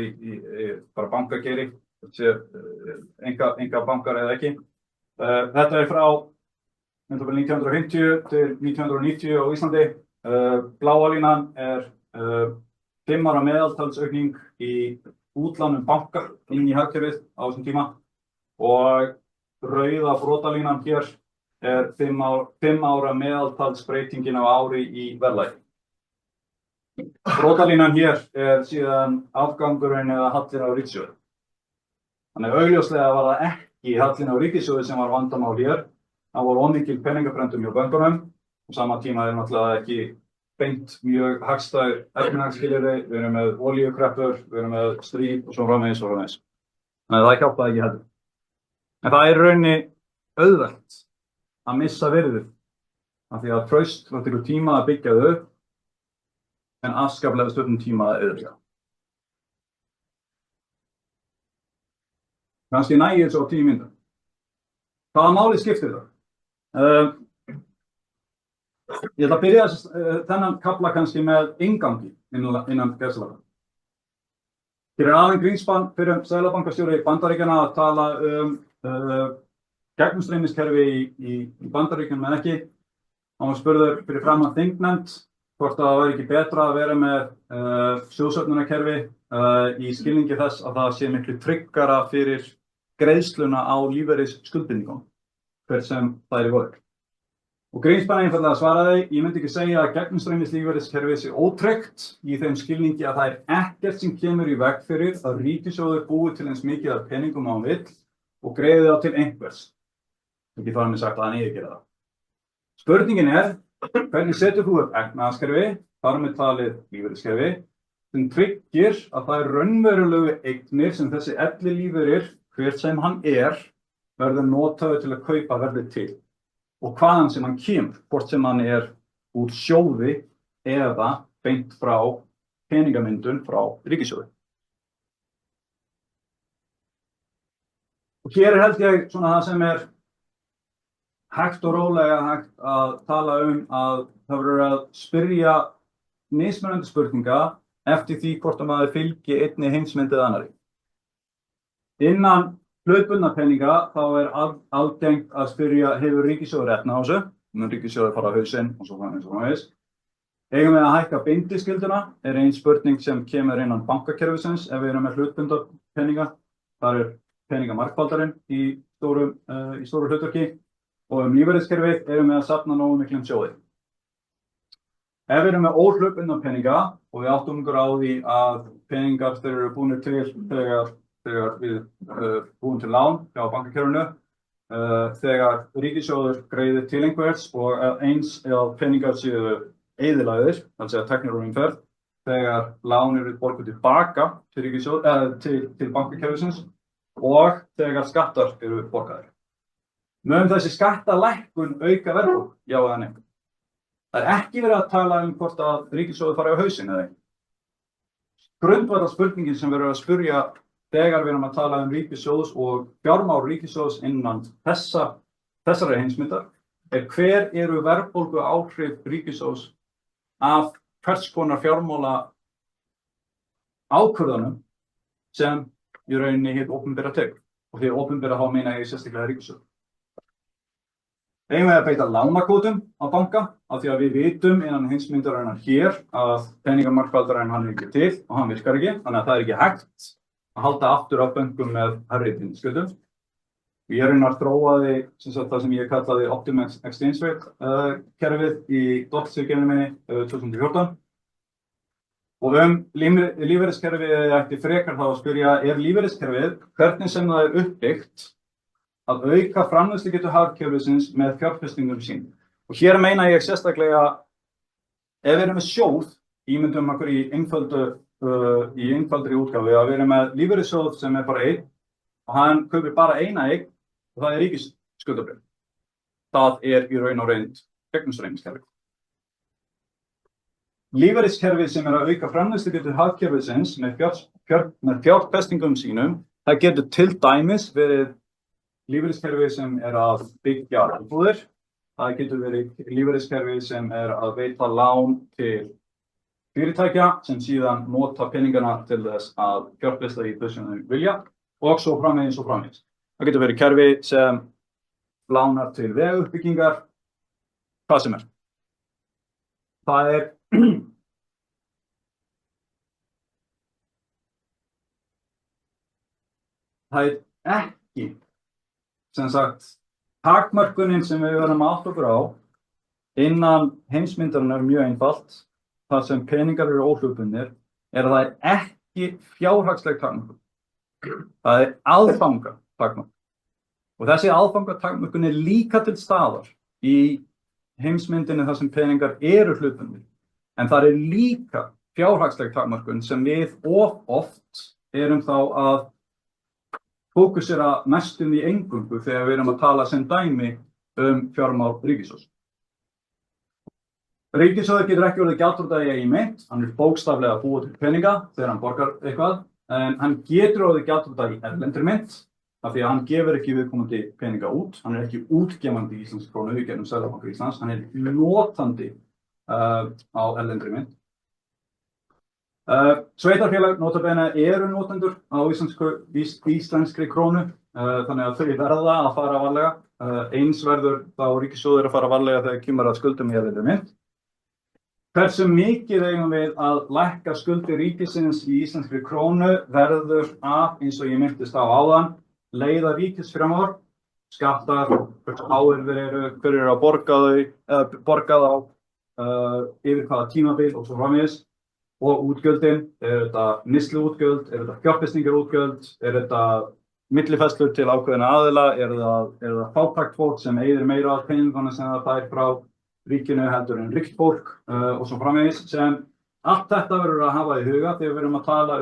bara bankageiri, einkabankar eða ekki. Þetta er frá 1950 til 1990 á Íslandi. Bláa línan er 5 ára meðaltalsaukning í útlánum bankar inn í hagkerfið á þessum tíma og rauða brotalínan hér er 5 ára meðaltalsbreytingin á ári í verðlagi. Brotalínan hér er síðan afgangurinn eða hallinn á ríkissjóði. Þannig augljóslega var það ekki hallinn á ríkissjóði sem var vandamál hér. Það voru ómikil peningaprentun hjá bönkunum og sama tíma er náttúrulega ekki beint mjög hagstæðir efnahagsskilyrði. Við erum með olíukreppur, við erum með stríð og svo framvegis og framvegis. Þannig það hjálpaði ekki heldur. En það er í rauninni auðvelt að missa virðið af því að traust það tekur tíma að byggja þau upp en afskaplega stundum tíma að eyðileggja. Kannski nægir svo 10 mínútur. Hvaða máli skiptir það? Ég ætla að byrja þennan kafla kannski með inngangi innan gæsalappa. Hér Alan Greenspan, fyrrum seðlabankastjóri Bandaríkjanna, að tala gegnumstreymiskerfi í Bandaríkjunum en ekki. Hann var spurður fyrir framan þingnefnd hvort það væri ekki betra að vera með sjóðsöfnunarkerfi í skilningi þess að það sé miklu tryggara fyrir greiðsluna á lífeyrisskuldbindingum, hver sem það í voru. Og Greenspan einfaldlega svaraði, ég myndi ekki segja að gegnumstreymislífeyriskerfi sé ótryggt í þeim skilningi að það er ekkert sem kemur í veg fyrir að ríkissjóður búi til eins mikið af peningum á hann vill og greiði þá til einhvers. Ekki þar með sagt að hann eigi að gera það. Spurningin er, hvernig setur þú upp efnahagskerfi, þar með talið lífeyriskerfi, sem tryggir að það er raunverulegu eignir sem þessi ellilífeyrir, hver sem hann verður notaður til að kaupa verðið til. Og hvaðan sem hann kemur, hvort sem hann úr sjóði eða beint frá peningamyndun frá ríkissjóði. Og hér held ég svona það sem hægt og rólega hægt að tala að það verður að spyrja mismunandi spurninga eftir því hvort að maður fylgi einni heimsmynd eða annarri. Innan hlutbundna peninga þá algengt að spyrja, hefur ríkissjóður efni á þessu? Mun ríkissjóður fara á hausinn og svo framvegis. Eigum við að hækka bindiskylduna? Ein spurning sem kemur innan bankakerfisins ef við erum með hlutbundna peninga. Það peningamarkvaldarinn í stóru hlutverki. Og lífeyriskerfið erum við að safna nógu miklum sjóði. Ef við erum með óhlutbundna peninga og við áttum okkur á því að peningar þeir eru búnir til þegar við búum til lán hjá bankakerfinu, þegar ríkissjóður greiðir til einhvers og eins eða peningar séu eyðilagðir, altså teknir úr umferð, þegar lán eru borguð tilbaka til bankakerfisins og þegar skattar eru borgaðir. Mun þessi skattalækkun auka verðbólgu? Já eða nei? Það ekki verið að tala hvort að ríkissjóður fari á hausinn eða ekki. Grundvallarspurningin sem verður að spyrja þegar við erum að tala ríkissjóðs og fjármál ríkissjóðs innan þessari heimsmyndar hver eru verðbólgu áhrif ríkissjóðs af hvers konar fjármála ákvörðunum sem í rauninni hið opinbera tekur. Og því opinbera þá meina ég sérstaklega ríkissjóð. Eigum við að beita lánakvótum á banka af því að við vitum innan heimsmyndarinnar hér að peningamarkvaldurinn hann ekki til og hann virkar ekki, þannig að það ekki hægt að halda aftur af bönkum með hærri skuldum. Ég raunar þróaði það sem ég kallaði Optimum Exchange Rate kerfið í doktorsritgerðinni minni 2014. Og lífeyriskerfið ætti frekar þá að spyrja, lífeyriskerfið hvernig sem það uppbyggt að auka framleiðslugetu hagkerfisins með fjárfestingum sín. Og hér meina ég sérstaklega ef við erum með sjóð, ímyndum okkur í einfaldri útgáfu að við erum með lífeyrissjóð sem bara einn og hann kaupir bara eina eign og það ríkisskuldabréf. Það í raun og reynd gegnumstreymiskerfi. Lífeyriskerfi sem að auka framleiðslugetu hagkerfisins með fjárfestingum sínum, það getur til dæmis verið lífeyriskerfi sem að byggja íbúðir. Það getur verið lífeyriskerfi sem að veita lán til fyrirtækja sem síðan nota peningana til þess að fjárfesta í þau sem þau vilja og svo framvegis og framvegis. Það getur verið kerfi sem lánar til veguppbyggingar, hvað sem Það ekki sem sagt, takmörkunin sem við verðum að átta okkur á innan heimsmyndarinnar mjög einfalt, þar sem peningar eru óhlutbundnir, að það ekki fjárhagsleg takmörkun. Það aðfangatakmörkun. Og þessi aðfangatakmörkun líka til staðar í heimsmyndinni þar sem peningar eru hlutbundnir. En það líka fjárhagsleg takmörkun sem við oft erum þá að fókusera næstum í eingöngu þegar við erum að tala sem dæmi fjármál ríkissjóðs. Ríkissjóður getur ekki orðið gjaldþrota í eigin mynt, hann bókstaflega að búa til peninga þegar hann borgar eitthvað, en hann getur orðið gjaldþrota í erlendri mynt, af því að hann gefur ekki viðkomandi peninga út, hann ekki útgefandi í íslenskri krónu í gegnum Seðlabanka Íslands, hann notandi á erlendri mynt. Sveitarfélag notabene eru notendur á íslenskri krónu, þannig að þau verða að fara varlega. Eins verður þá ríkissjóður að fara varlega þegar kemur að skuldum í erlendri mynt. Hversu mikið eigum við að lækka skuldir ríkisins í íslenskri krónu verður af, eins og ég minntist á áðan, leiða ríkisfjármál, skattar, hversu háir þeir eru, hver eru að borga þá, yfir hvaða tímabil og svo framvegis. Og útgjöldin, þetta neysluútgjöld, þetta fjárfestingarútgjöld, þetta millifærslur til ákveðinna aðila, það fátækt fólk sem eyðir meira af peningunum sem það fær frá ríkinu heldur en ríkt fólk og svo framvegis, sem allt þetta verður að hafa í huga þegar við erum að tala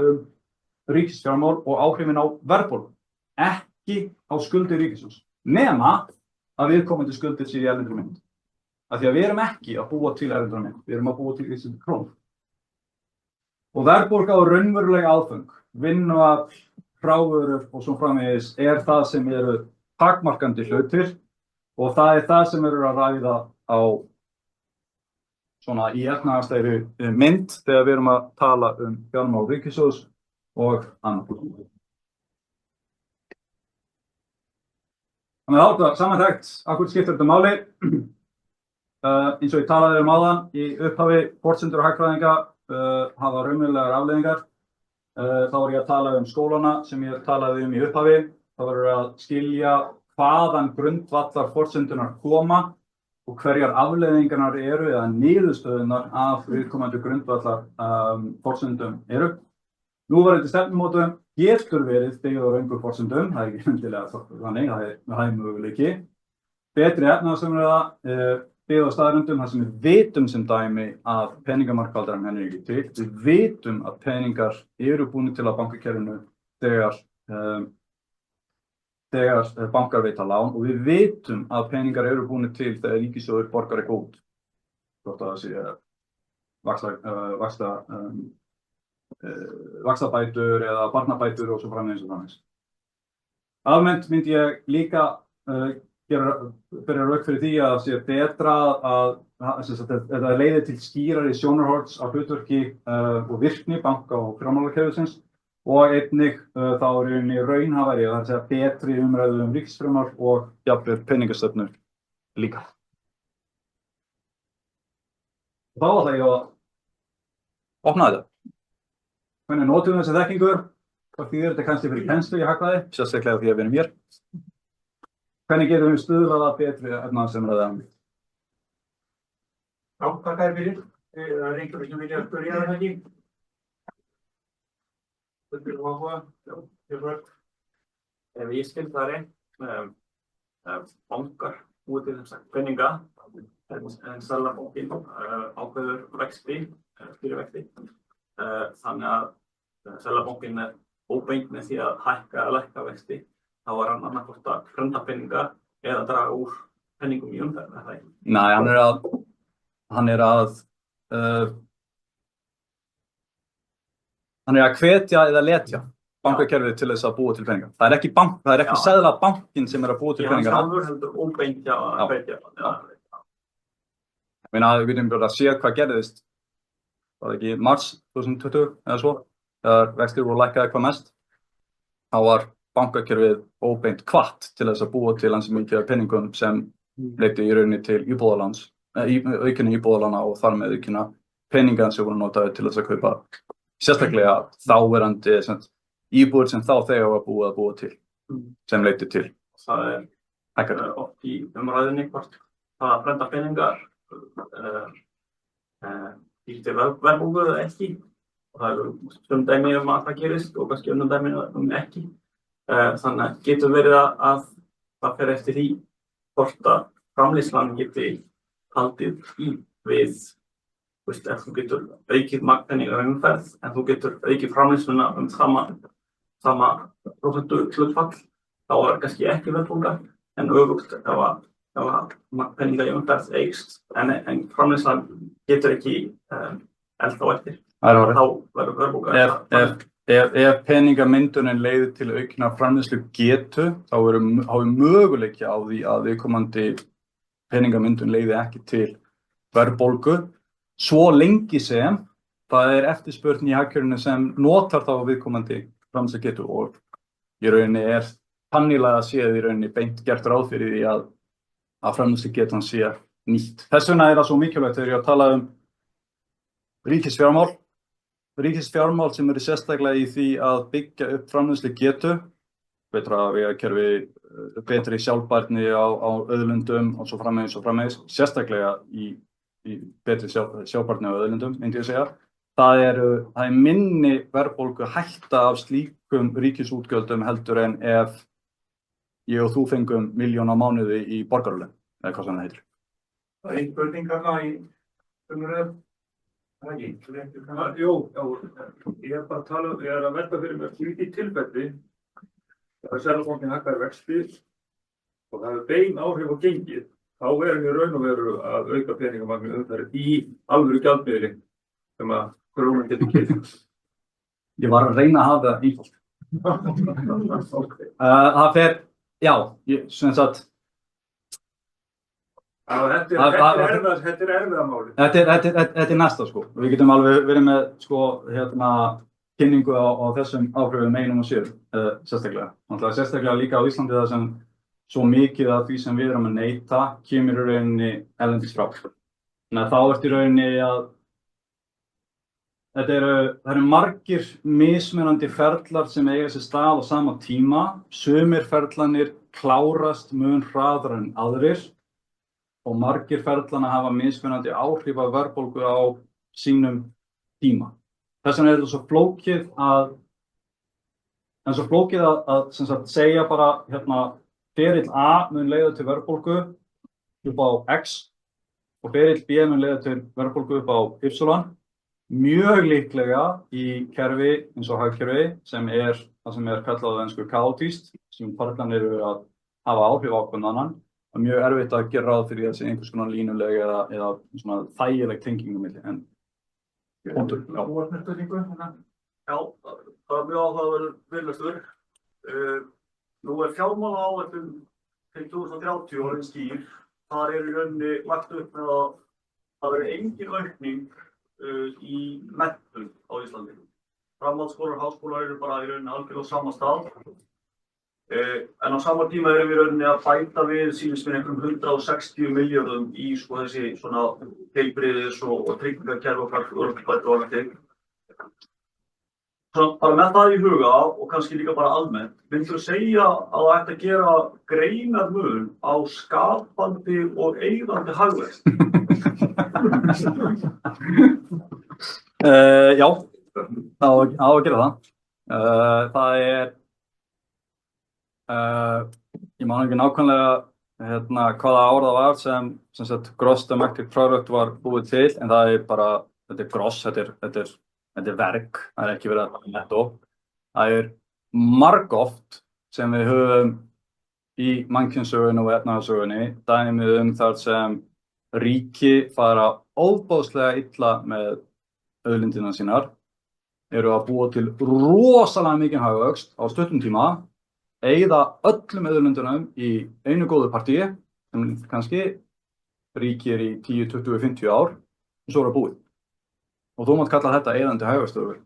ríkisfjármál og áhrifin á verðbólgu, ekki á skuldir ríkissjóðs, nema að viðkomandi skuldir séu í erlendri mynt. Af því að við erum ekki að búa til erlendri mynt, við erum að búa til íslenskri krónu. Og verðbólga og raunveruleg aðföng, vinnuafl, hrávörur og svo framvegis það sem eru takmarkandi hlutir og það það sem eru að ræða á svona í efnahagslegri mynd þegar við erum að tala fjármál ríkissjóðs og annað. Þannig að þetta samantekt, akkur skiptir þetta máli. Eins og ég talaði áðan í upphafi, forsendur og hagfræðinga hafa raunverulegar afleiðingar. Þá ég að tala skólana sem ég talaði í upphafi. Það verður að skilja hvaðan grundvallar forsendunar koma og hverjar afleiðingarnar eru eða niðurstöðunar af viðkomandi grundvallar forsendum eru. Núverandi stefnumótun getur verið byggð á röngum forsendum, það ekki endilega þannig, það möguleiki. Betri efnahagsumræða byggð á staðreyndum þar sem við vitum sem dæmi að peningamarkaðurinn henni ekki til. Við vitum að peningar eru búnir til að bankakerfinu þegar bankar veita lán og við vitum að peningar eru búnir til þegar ríkissjóður borgar eitthvað út. Hvort að það sé vaxtabætur eða barnabætur og svo framvegis og framvegis. Almennt myndi ég líka bera rök fyrir því að það sé betra að þetta leiði til skýrari sjónarhorns á hlutverki og virkni banka og fjármálakerfisins og einnig þá raunhæfari, það er að segja betri umræðu ríkisfjármál og jafnvel peningastefnu líka. Þá ætla ég að opna þetta. Hvernig notum við þessa þekkingu? Hvað þýðir þetta kannski fyrir kennslu í hagfræði? Sérstaklega því að við erum hér. Hvernig getum við stuðlað að betri efnahagsumræðu? Já, þakka þér fyrir. Það er einhverjum sem vilja spyrja það ekki. Þetta er áhuga. Já, ég veit. Ef ég skil það rétt, bankar búið til þess að peninga, en Seðlabankinn ákveður vexti, stýrivexti. Þannig að Seðlabankinn er óbeint með því að hækka eða lækka vexti. Þá var hann annarkvort að prenta peninga eða draga úr peningum í umferð, er það ekki? Nei, hann er að hvetja eða letja bankakerfið til þess að búa til peninga. Það er ekki Seðlabankinn sem er að búa til peninga. Hann sjálfur heldur óbeint að hvetja. Við getum bara að sé hvað gerðist. Það var ekki mars 2020 eða svo, þegar vextir voru lækkaði hvað mest. Þá var bankakerfið óbeint hvatt til þess að búa til hans mikið af peningum sem leiddi í rauninni til aukinna íbúðalána og þar með aukinna peninga sem voru notaðir til þess að kaupa sérstaklega þáverandi íbúðir sem þá þegar var búið að búa til, sem leiddi til. Það er oft í umræðinni hvort það að prenta peningar býr til verðbólgu eða ekki. Og það eru dæmi að það gerist og kannski dæmi ekki. Þannig að getur verið að það fer eftir því hvort að framleiðslan geti haldið í við, ef þú getur aukið peninga umferð, en þú getur aukið framleiðsluna sama prósentuhlutfall, þá er kannski ekki verðbólga, en öfugt ef peninga í umferð eykst, en framleiðslan getur ekki eld á eftir. Þá verður verðbólga. Ef peningamyndunin leiðir til aukna framleiðslu getu, þá er möguleiki á því að viðkomandi peningamyndun leiði ekki til verðbólgu, svo lengi sem það eftirspurn í hagkerfinu sem notar þá viðkomandi framleiðslugetu og í rauninni tannilega séð í rauninni beint gert ráð fyrir því að framleiðslugetan sé nýtt. Þess vegna það svo mikilvægt þegar ég að tala ríkisfjármál. Ríkisfjármál sem eru sérstaklega í því að byggja upp framleiðslugetu, betra vegakerfi, betri sjálfbærni á auðlindum og svo framvegis, sérstaklega í betri sjálfbærni á auðlindum, myndi ég segja. Það er minni verðbólgu hætta af slíkum ríkisútgjöldum heldur en ef ég og þú fengum 1 milljón á mánuði í borgaralaun, eða hvað sem það heitir. Það er einn spurning þarna í umræðu. Jú, ég bara ég að velta fyrir mér í tilfelli að Seðlabankinn hækkar vexti og það bein áhrif á gengið, þá í raun og veru að auka peningamagn umferð í alvöru gjaldmiðli sem að krónan getur keypt. Ég var að reyna að hafa það einfalt. Okay. Það fer, já, sem sagt. Þetta erfiða máli. Þetta næsta sko. Við getum alveg verið með sko kynningu á þessum áhrifum 1 og 7 sérstaklega. Sérstaklega líka á Íslandi það sem svo mikið af því sem við erum að neyta kemur í rauninni erlendis frá. Þannig að þá í rauninni að það eru margir mismunandi ferlar sem eiga sér stað á sama tíma. Sumir ferlarnir klárast mun hraðar en aðrir. Og margir ferlana hafa mismunandi áhrif af verðbólgu á sínum tíma. Þess vegna þetta svo flókið að sem sagt, segja bara ferill A mun leiða til verðbólgu upp á X og ferill B mun leiða til verðbólgu upp á Y. Mjög líklega í kerfi eins og hagkerfi sem það sem kallað á ensku kaotískt, sem ferlarnir eru að hafa áhrif á hvern annan. Það mjög erfitt að gera ráð fyrir þessi einhvers konar línuleg eða svona þægileg tenging á milli. Punktur. Þú varst með spurningu? Já, það mjög áhugaverður fyrirlestur. Nú fjármálaáætlun til 2030 orðin skýr. Þar í rauninni lagt upp með að það verði engin aukning í menntun á Íslandi. Framhaldsskólar, háskólar eru bara í rauninni algjörlega á sama stað. En á sama tíma erum við í rauninni að bæta við sýnist mér einhverjum 160 milljörðum í sko þessi svona heilbrigðis og tryggingakerfi og örorkubætur og annað til. Svona bara með það í huga og kannski líka bara almennt, myndirðu segja að það ætti að gera greinarmun á skapandi og eyðandi hagvöxt? Já, það á að gera það. Það ég man ekki nákvæmlega hvaða ár það var sem sagt gross domestic product var búið til, en það bara, þetta gross, þetta er verk, það ekki verið að netto. Það margoft sem við höfum í mannkynssögunni og efnahagssögunni dæmið þar sem ríki fara ofboðslega illa með auðlindina sínar, eru að búa til rosalega mikinn hagvöxt á stuttum tíma, eyða öllum auðlindunum í einu góðu partíi sem kannski ríkir í 10, 20, 50 ár og svo búið. Og þú mátt kalla þetta eyðandi hagvöxtur.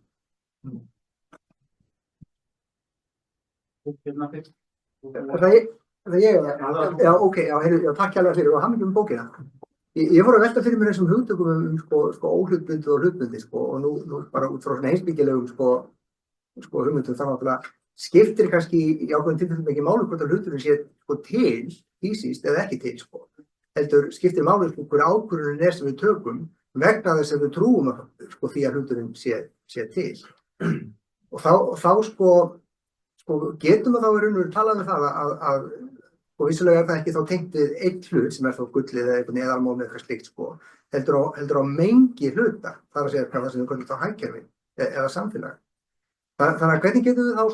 Já, ok, takk hérlega fyrir og hamingju bókina. Ég fór að velta fyrir mér þessum hugtökum óhlutbundið og hlutbundið og nú bara út frá svona heimspekilegum hugmyndum þá náttúrulega skiptir kannski í ákveðin tilfellum ekki máli hvort að hluturinn sé til, fysiskt eða ekki til. Heldur skiptir máli hver ákvörðunin sem við tökum vegna þess að við trúum því að hluturinn sé til. Og þá getum við þá í raun og veru talað um það að vissulega það ekki þá tengt við einn hlut sem þá gullið eða eitthvað neðarmálni eitthvað slíkt heldur á mengi hluta, þar að segja hvað það sem við köllum þá hagkerfi eða samfélag. Þannig að hvernig getum við þá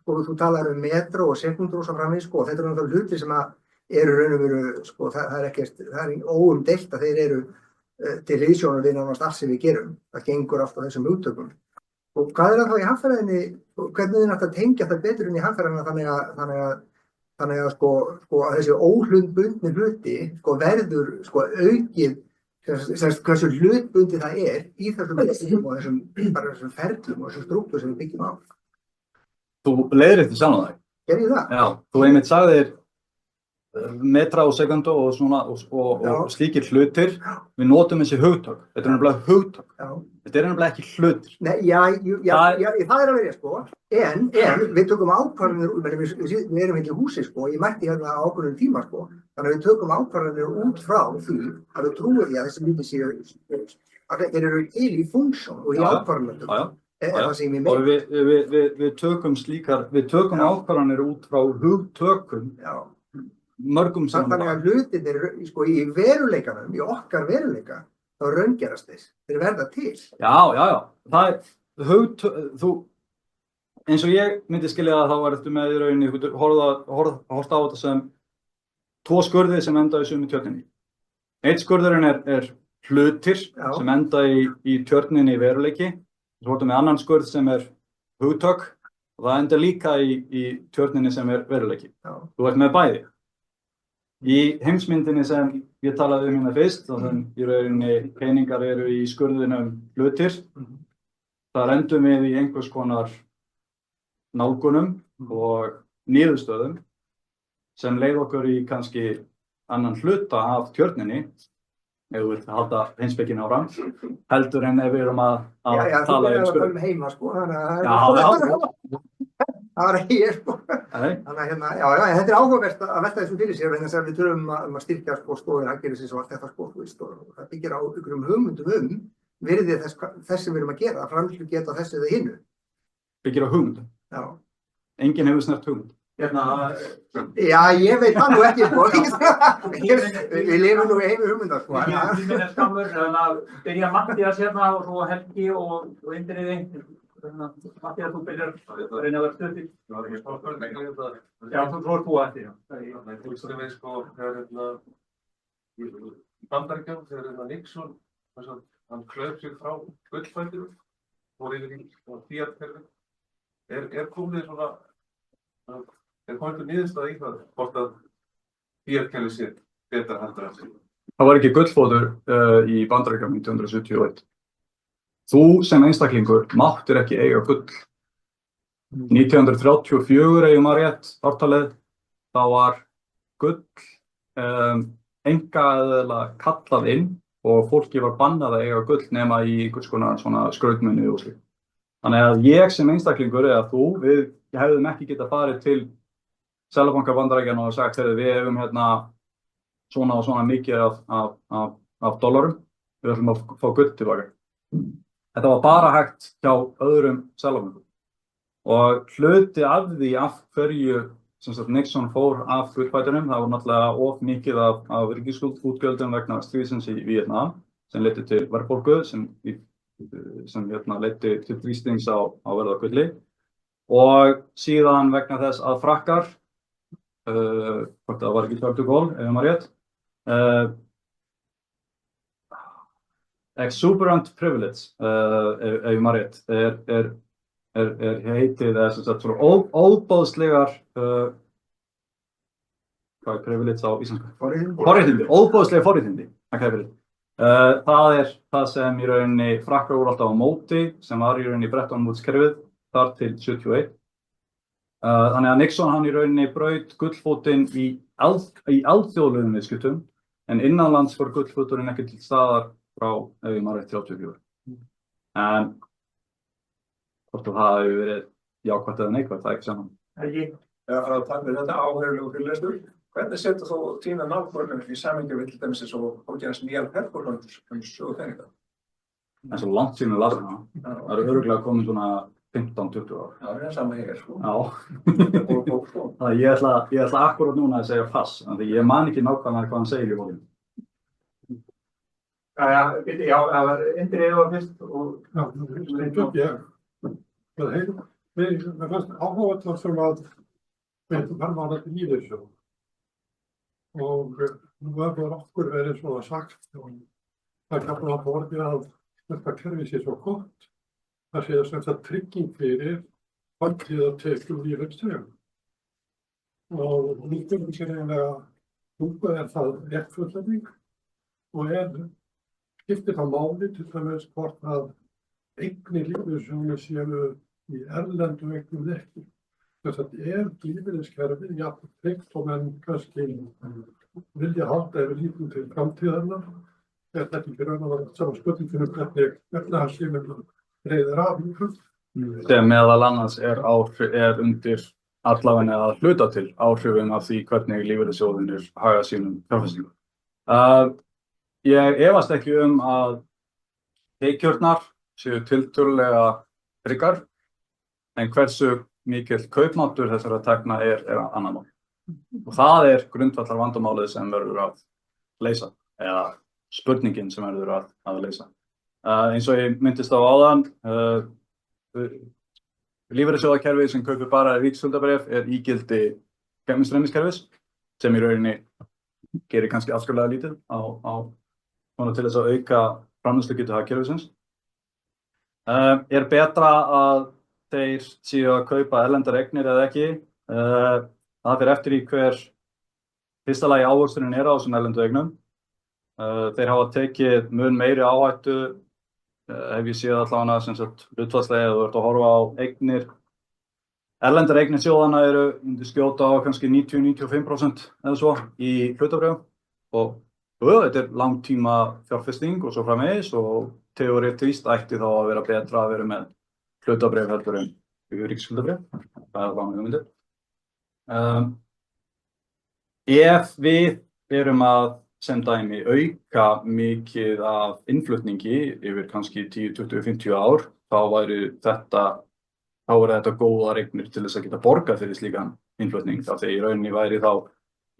þú talar um metro og sekúndur og svo framvegis þetta eru náttúrulega hlutir sem eru raun og veru það er óumdeilt að þeir eru til hliðsjónar við nánast allt sem við gerum. Það gengur allt á þessum hugtökum. Og hvað það þá í hagfræðinni, hvernig þið náttúrulega tengja það betur inn í hagfræðina þannig að þessi óhlutbundni hluti verður aukið hversu hlutbundið það í þessum og þessum ferlum og þessum strúktúr sem við byggjum á. Þú leiðréttir sjálfan þig. Gerði ég það? Já, þú einmitt sagðir metra á sekundu og svona og slíkir hlutir. Við notum þessi hugtök. Þetta er nefnilega hugtök. Já. Þetta er nefnilega ekki hlutir. Nei, það er að verja, sko. En við tökum ákvarðanir, við erum ekki í húsi, sko. Ég mætti hérna á ákveðnum tíma, sko. Þannig að við tökum ákvarðanir út frá því að við trúum því að þessi hlutir séu að þeir eru til í funksjón og í ákvarðanir. Og við tökum ákvarðanir út frá hugtökum. Já. Mörgum sem þannig að hlutirnir, sko, í veruleikanum, í okkar veruleika, þá raungerast þeir verða til. Já. Það er eins og ég myndi skilja það, þá var þetta með í rauninni, horft á þetta sem 2 skurðir sem enda í sömu tjörninni. Einn skurðurinn er hlutir sem enda í tjörninni veruleiki. Svo horfum við annan skurð sem er hugtök og það enda líka í tjörninni sem er veruleiki. Þú ert með bæði. Í heimsmyndinni sem ég talaði hérna fyrst, þá sem í rauninni peningar eru í skurðinum hlutir, þar endum við í einhvers konar nálgunum og niðurstöðum sem leið okkur í kannski annan hluta af tjörninni, ef þú vilt halda heimspekin áfram, heldur en ef við erum að tala um skurð. Já, heima, sko. Það var ekki ég, sko. Þannig að hérna, þetta er áhugavert að velta þessu fyrir sér, vegna þess að við þurfum að styrkja, sko, stóðir hagkerfisins og allt þetta, sko, og það byggir á einhverjum hugmyndum virði þess sem við erum að gera, framleiðslugeta þessu eða hinu. Byggir á hugmyndum? Já. Enginn hefur snert hugmynd? Já, ég veit það nú ekki, sko. Við lifum nú í heimi hugmyndar, sko. Tíminn er skammur, þannig að byrja Matthías hérna og svo Helgi og Indriði. Matthías, þú byrjar að reyna að vera stöðið. Það var ekki smá spurning þetta. Já, þú trúir þú eftir, já. Nei, þú veist við, sko, þegar í Bandaríkjunum, þegar Nixon, hann klauf sig frá gullfætinu, fór yfir í Fiat-kerfi. Er komið svona, er komið niðurstaða í það, hvort að Fiat-kerfi sé betra heldur en sig? Það var ekki gullfótur í Bandaríkjunum 1971. Þú sem einstaklingur máttir ekki eiga gull. 1934, ef ég maður rétt, ártalið, þá var gull einkaaðilega kallað inn og fólki var bannað að eiga gull nema í einhvers konar svona skrautmuni og slíkt. Þannig að ég sem einstaklingur eða þú, við hefðum ekki getað farið til Seðlabanka Bandaríkjanna og sagt, við hefum hérna svona og svona mikið af dollarum, við ætlum að fá gull tilbaka. Þetta var bara hægt hjá öðrum seðlabönkum. Og hluti af því af hverju Nixon fór af gullfætinum, það var náttúrulega of mikið af ríkisútgjöldum vegna stríðsins í Víetnam, sem leiddi til verðbólgu, sem leiddi til þrýstings á verð á gulli. Og síðan vegna þess að Frakkar, hvort það var ekki Charles de Gaulle, ef maður rétt, exuberant privilege, ef maður rétt, er heitið svona óbóðslegar, hvað er privilege á íslensku? Forréttindi, óbóðslega forréttindi. Það er það sem í rauninni Frakkar voru alltaf á móti, sem var í rauninni Bretton Woods-kerfið, þar til 71. Þannig að Nixon hann í rauninni braut gullfótinn í alþjóðlegum viðskiptum, en innanlands var gullfóturinn ekki til staðar frá, ef ég maður rétt, 34. En hvort það hafi verið jákvætt eða neikvætt, það er ekki saman. Takk fyrir þetta áheyrilegu fyrirlestur. Hvernig setur þú þína nálgun í samhengi við til dæmis eins og Hókjans nýjar performance sögu peninga? En svo langt síðan las hana. Það eru örugglega komin svona 15-20 ár. Já, það er sama ég sko. Já. Það ég ætla akkurat núna að segja pass, þannig ég man ekki nákvæmlega hvað hann segir í bókinu. Já, það var Indriði var fyrst og... Mér fannst áhugavert sem að hann var ekki í þessu. Og nú hefur okkur verið svona sagt og það er kannski að borðið að þetta kerfi sé svo gott. Það sé sem sagt trygging fyrir framtíðartekjur lífeyrisþega. Og nýttum sér eiginlega er það réttfullending og skiptir það máli til dæmis hvort að eignir lífeyrissjóðanna séu í erlendum eignum eða ekki. Þess að lífeyriskerfið jafn tryggt og menn kannski vilja halda yfir lífum til framtíðarinnar. Þetta ekki fyrir að vera saman spurninginu hvernig efnahagslífið reiðir af lífum. Sem meðal annars er undir allavega að hluta til áhrifum af því hvernig lífeyrissjóðirnir haga sínum fjárfestingum. Ég efast ekki að tekjurnar séu tiltölulega tryggar, en hversu mikill kaupmáttur þessara tekna er annað mál. Og það er grundvallar vandamálið sem verður að leysa, eða spurningin sem verður að leysa. Eins og ég myndist á áðan, lífeyrissjóðakerfið sem kaupir bara ríkisskuldabréf er ígildi gegnumstreymiskerfis, sem í rauninni gerir kannski afskaplega lítið til þess að auka framleiðslugetu hagkerfisins. Er betra að þeir séu að kaupa erlendar eignir eða ekki? Það fer eftir í hver fyrsta lagi ávöxtunin er á þessum erlendu eignum. Þeir hafa tekið mun meiri áhættu, hef ég séð allavega sem sagt hlutfallslega eða þú ert að horfa á eignir. Erlendar eignir sjóðanna eru skjóta á kannski 90-95% eða svo í hlutabréfum og þetta er langtíma fjárfesting og svo framvegis og teoretískt ætti þá að vera betra að vera með hlutabréf heldur en ríkisskuldabréf. Það er lána hugmyndir. Ef við erum að sem dæmi auka mikið af innflutningi yfir kannski 10, 20, 50 ár, þá væri þetta góðar eignir til þess að geta borgað fyrir slíkan innflutning. Af því í rauninni væri þá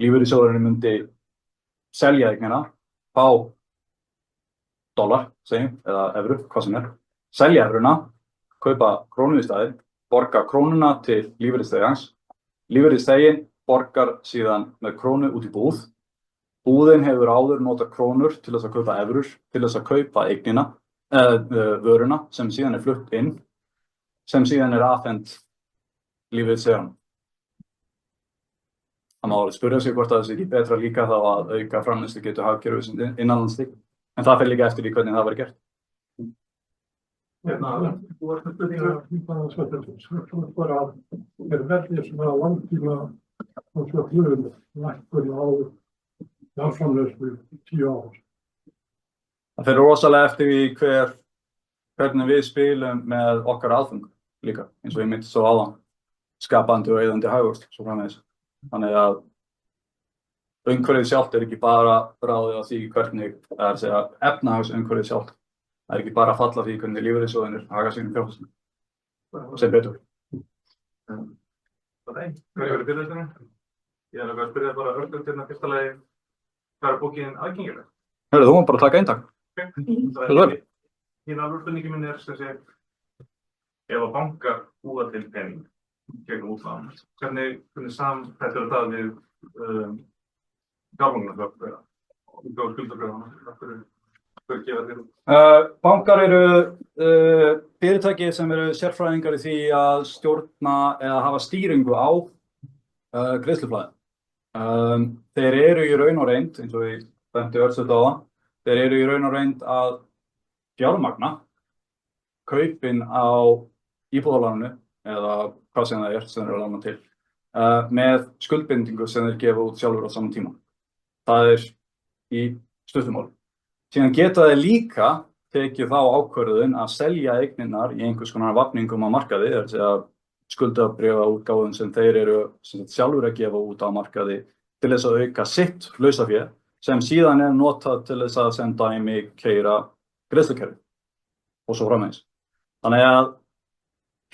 lífeyrissjóðurinn myndi selja eignina, fá dollar, eða evru, hvað sem er, selja evruna, kaupa krónu í staðinn, borga krónuna til lífeyrisþegans. Lífeyrisþeginn borgar síðan með krónu út í búð. Búðin hefur áður notað krónur til þess að kaupa evrur, til þess að kaupa eignina, vöruna sem síðan er flutt inn, sem síðan er afhent lífeyrisþeganum. Það má alveg spyrja sig hvort það sé ekki betra líka þá að auka framleiðslugetu hagkerfisins innanlandsins, en það fer líka eftir í hvernig það verður gert. Þú ert að spurninga bara verðið svona langtíma og svo hlun lækkun á framleiðslu 10 ár. Það fer rosalega eftir í hvernig við spilum með okkar aðfeng líka, eins og ég myndi svo áðan, skapandi og eyðandi hagvöxt, svo framvegis. Þannig að umhverfið sjálft er ekki bara ráðið af því hvernig, efnahagsumhverfið sjálft. Það er ekki bara að falla því hvernig lífeyrissjóðirnir haga sínum fjárfestingum, sem betur. Hvað er fyrirlesturinn? Ég er að spyrja bara örgum til það fyrsta lagi, hvað er bókin aðgengileg? Hörru, þú má bara taka eintak. Hín alveg spurningi minn er sem sé, ef að bankar búa til pening gegnum útlán, hvernig samþættir það við fjármögnunargögn og skuldabréfanna? Bankar eru fyrirtæki sem eru sérfræðingar í því að stjórna eða hafa stýringu á greiðsluflæði. Þeir eru í raun og reynd, eins og ég benti örstutt á það, þeir eru í raun og reynd að fjármagna kaupin á íbúðaláninu eða hvað sem það er sem þeir eru að lána til með skuldbindingu sem þeir gefa út sjálfur á saman tíma. Það er í stuttumáli. Síðan geta þeir líka tekið þá ákvörðun að selja eignirnar í einhvers konar vafningum á markaði, það er að segja skuldabréfaútgáfum sem þeir eru sjálfur að gefa út á markaði til þess að auka sitt lausafé sem síðan er notað til þess að sem dæmi keyra greiðslukerfi og svo framvegis. Þannig að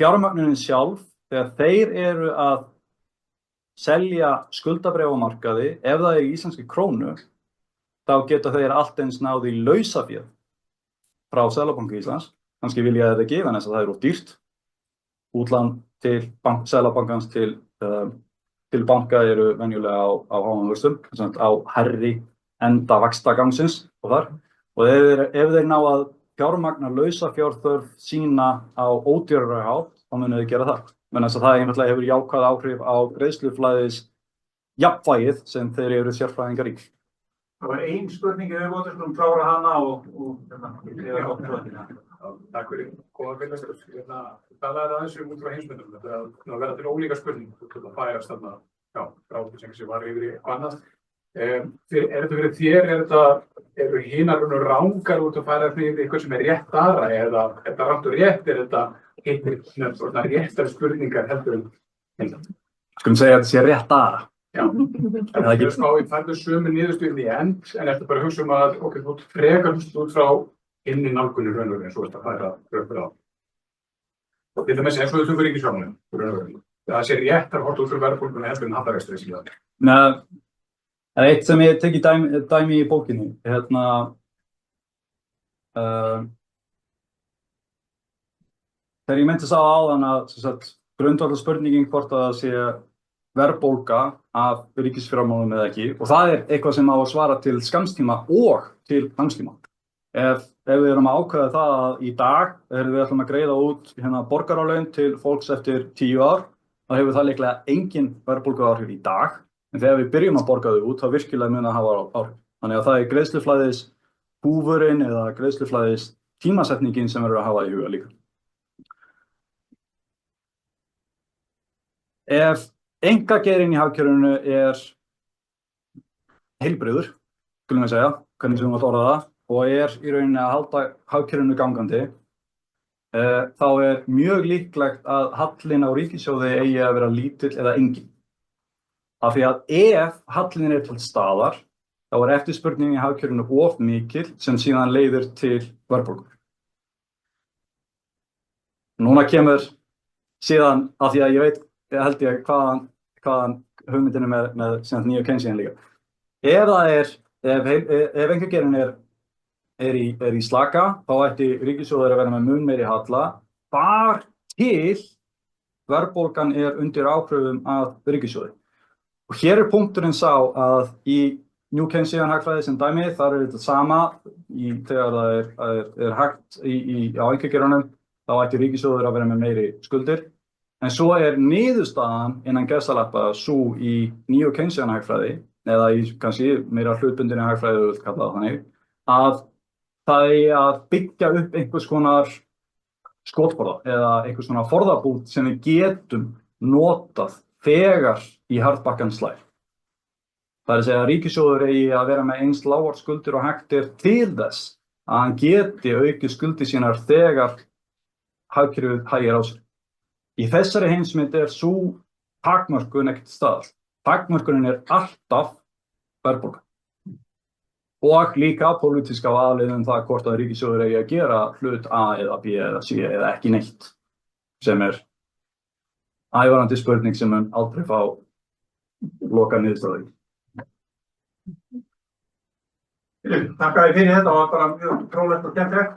fjármögnunin sjálf, þegar þeir eru að selja skuldabréfamarkaði, ef það er í íslenskri krónu, þá geta þeir allt eins náð í lausaféð frá Seðlabanka Íslands. Kannski vilja þetta ekki, en þess að það er of dýrt. Útlán til Seðlabankans til banka eru venjulega á háum vöxtum, á hærri enda vaxtagangsins og þar. Og ef þeir ná að fjármagna lausafjárþörf sína á ódýrari hátt, þá munu þeir gera það. Men þess að það einfaldlega hefur jákvæð áhrif á greiðsluflæðis jafnvægið sem þeir eru sérfræðingar í. Það var ein spurning í viðbót, skulum klára hana og ég er átt svo þetta. Takk fyrir góða fyrirlestur. Talaðu aðeins út frá heimsmyndum. Þetta er að vera til ólíka spurning. Þú getur að færast þarna, já, frá því sem var yfir í eitthvað annað. Er þetta fyrir þér, eru hinar rangar út að færa því eitthvað sem er rétt aðra, eða er þetta rangt og rétt, er þetta heitir svona réttar spurningar heldur en hérna? Skulum segja að þetta sé rétt aðra. Já, það er ekki að spá í færðu sömu niðurstöðum í end, en eftir bara að hugsa að okkur þú frekar út frá inni nálgunni raunverulega, eins og þetta færa raunverulega á. Og til dæmis eins og þessum fyrir ríkisfjármálum, raunverulega. Það sé réttar hort út frá verðbólgunni heldur en hallarekstri síðan. Nei, það er eitt sem ég tek í dæmi í bókinni. Þegar ég meinti sá áðan að grundvallarspurningin hvort að það sé verðbólga af ríkisfjármálum eða ekki, og það er eitthvað sem á að svara til skamstíma og til langstíma. Ef við erum að ákveða það að í dag við ætlum að greiða út borgaralaun til fólks eftir 10 ár, þá hefur það líklega engin verðbólguáhrif í dag, en þegar við byrjum að borga þau út, þá virkilega mun að hafa áhrif. Þannig að það er greiðsluflæðis húfurinn eða greiðsluflæðis tímasetningin sem verður að hafa í huga líka. Ef einkageirinn í hagkerfinu er heilbrigður, skulum við segja, hvernig sem við mátt orða það, og er í rauninni að halda hagkerfinu gangandi, þá er mjög líklegt að hallinn á ríkissjóði eigi að vera lítill eða engin. Af því að ef hallinn er til staðar, þá er eftirspurning í hagkerfinu of mikil sem síðan leiðir til verðbólgu. Núna kemur síðan, af því að ég held ég hvaðan hugmyndin er með nýju Keynesian líka. Ef einkageirinn er í slaka, þá ætti ríkissjóður að vera með mun meiri halla, þar til verðbólgan er undir áhrifum af ríkissjóði. Og hér er punkturinn sá að í New Keynesian hagfræði sem dæmi, þar er þetta sama, þegar það er hægt á einkageirunum, þá ætti ríkissjóður að vera með meiri skuldir. En svo er niðurstaðan innan gæsalappa sú í New Keynesian hagfræði, eða í kannski meira hlutbundinni hagfræði, þú vilt kalla það þannig, að það er að byggja upp einhvers konar skotforða eða einhvers konar forðabút sem við getum notað þegar í harðbakkan slær. Það er að segja að ríkissjóður eigi að vera með eins lágar skuldir og hægt er til þess að hann geti aukið skuldir sínar þegar hagkerfið hægir á sig. Í þessari heimsmynd er sú takmörkun ekkert staðar. Takmörkunin er alltaf verðbólga. Og líka pólitíska aðliðum það hvort að ríkissjóður eigi að gera hlut A eða B eða C eða ekki neitt, sem er ævarandi spurning sem mun aldrei fá loka niðurstöðu. Takk fyrir þetta, það var bara mjög fróðlegt og skemmtilegt.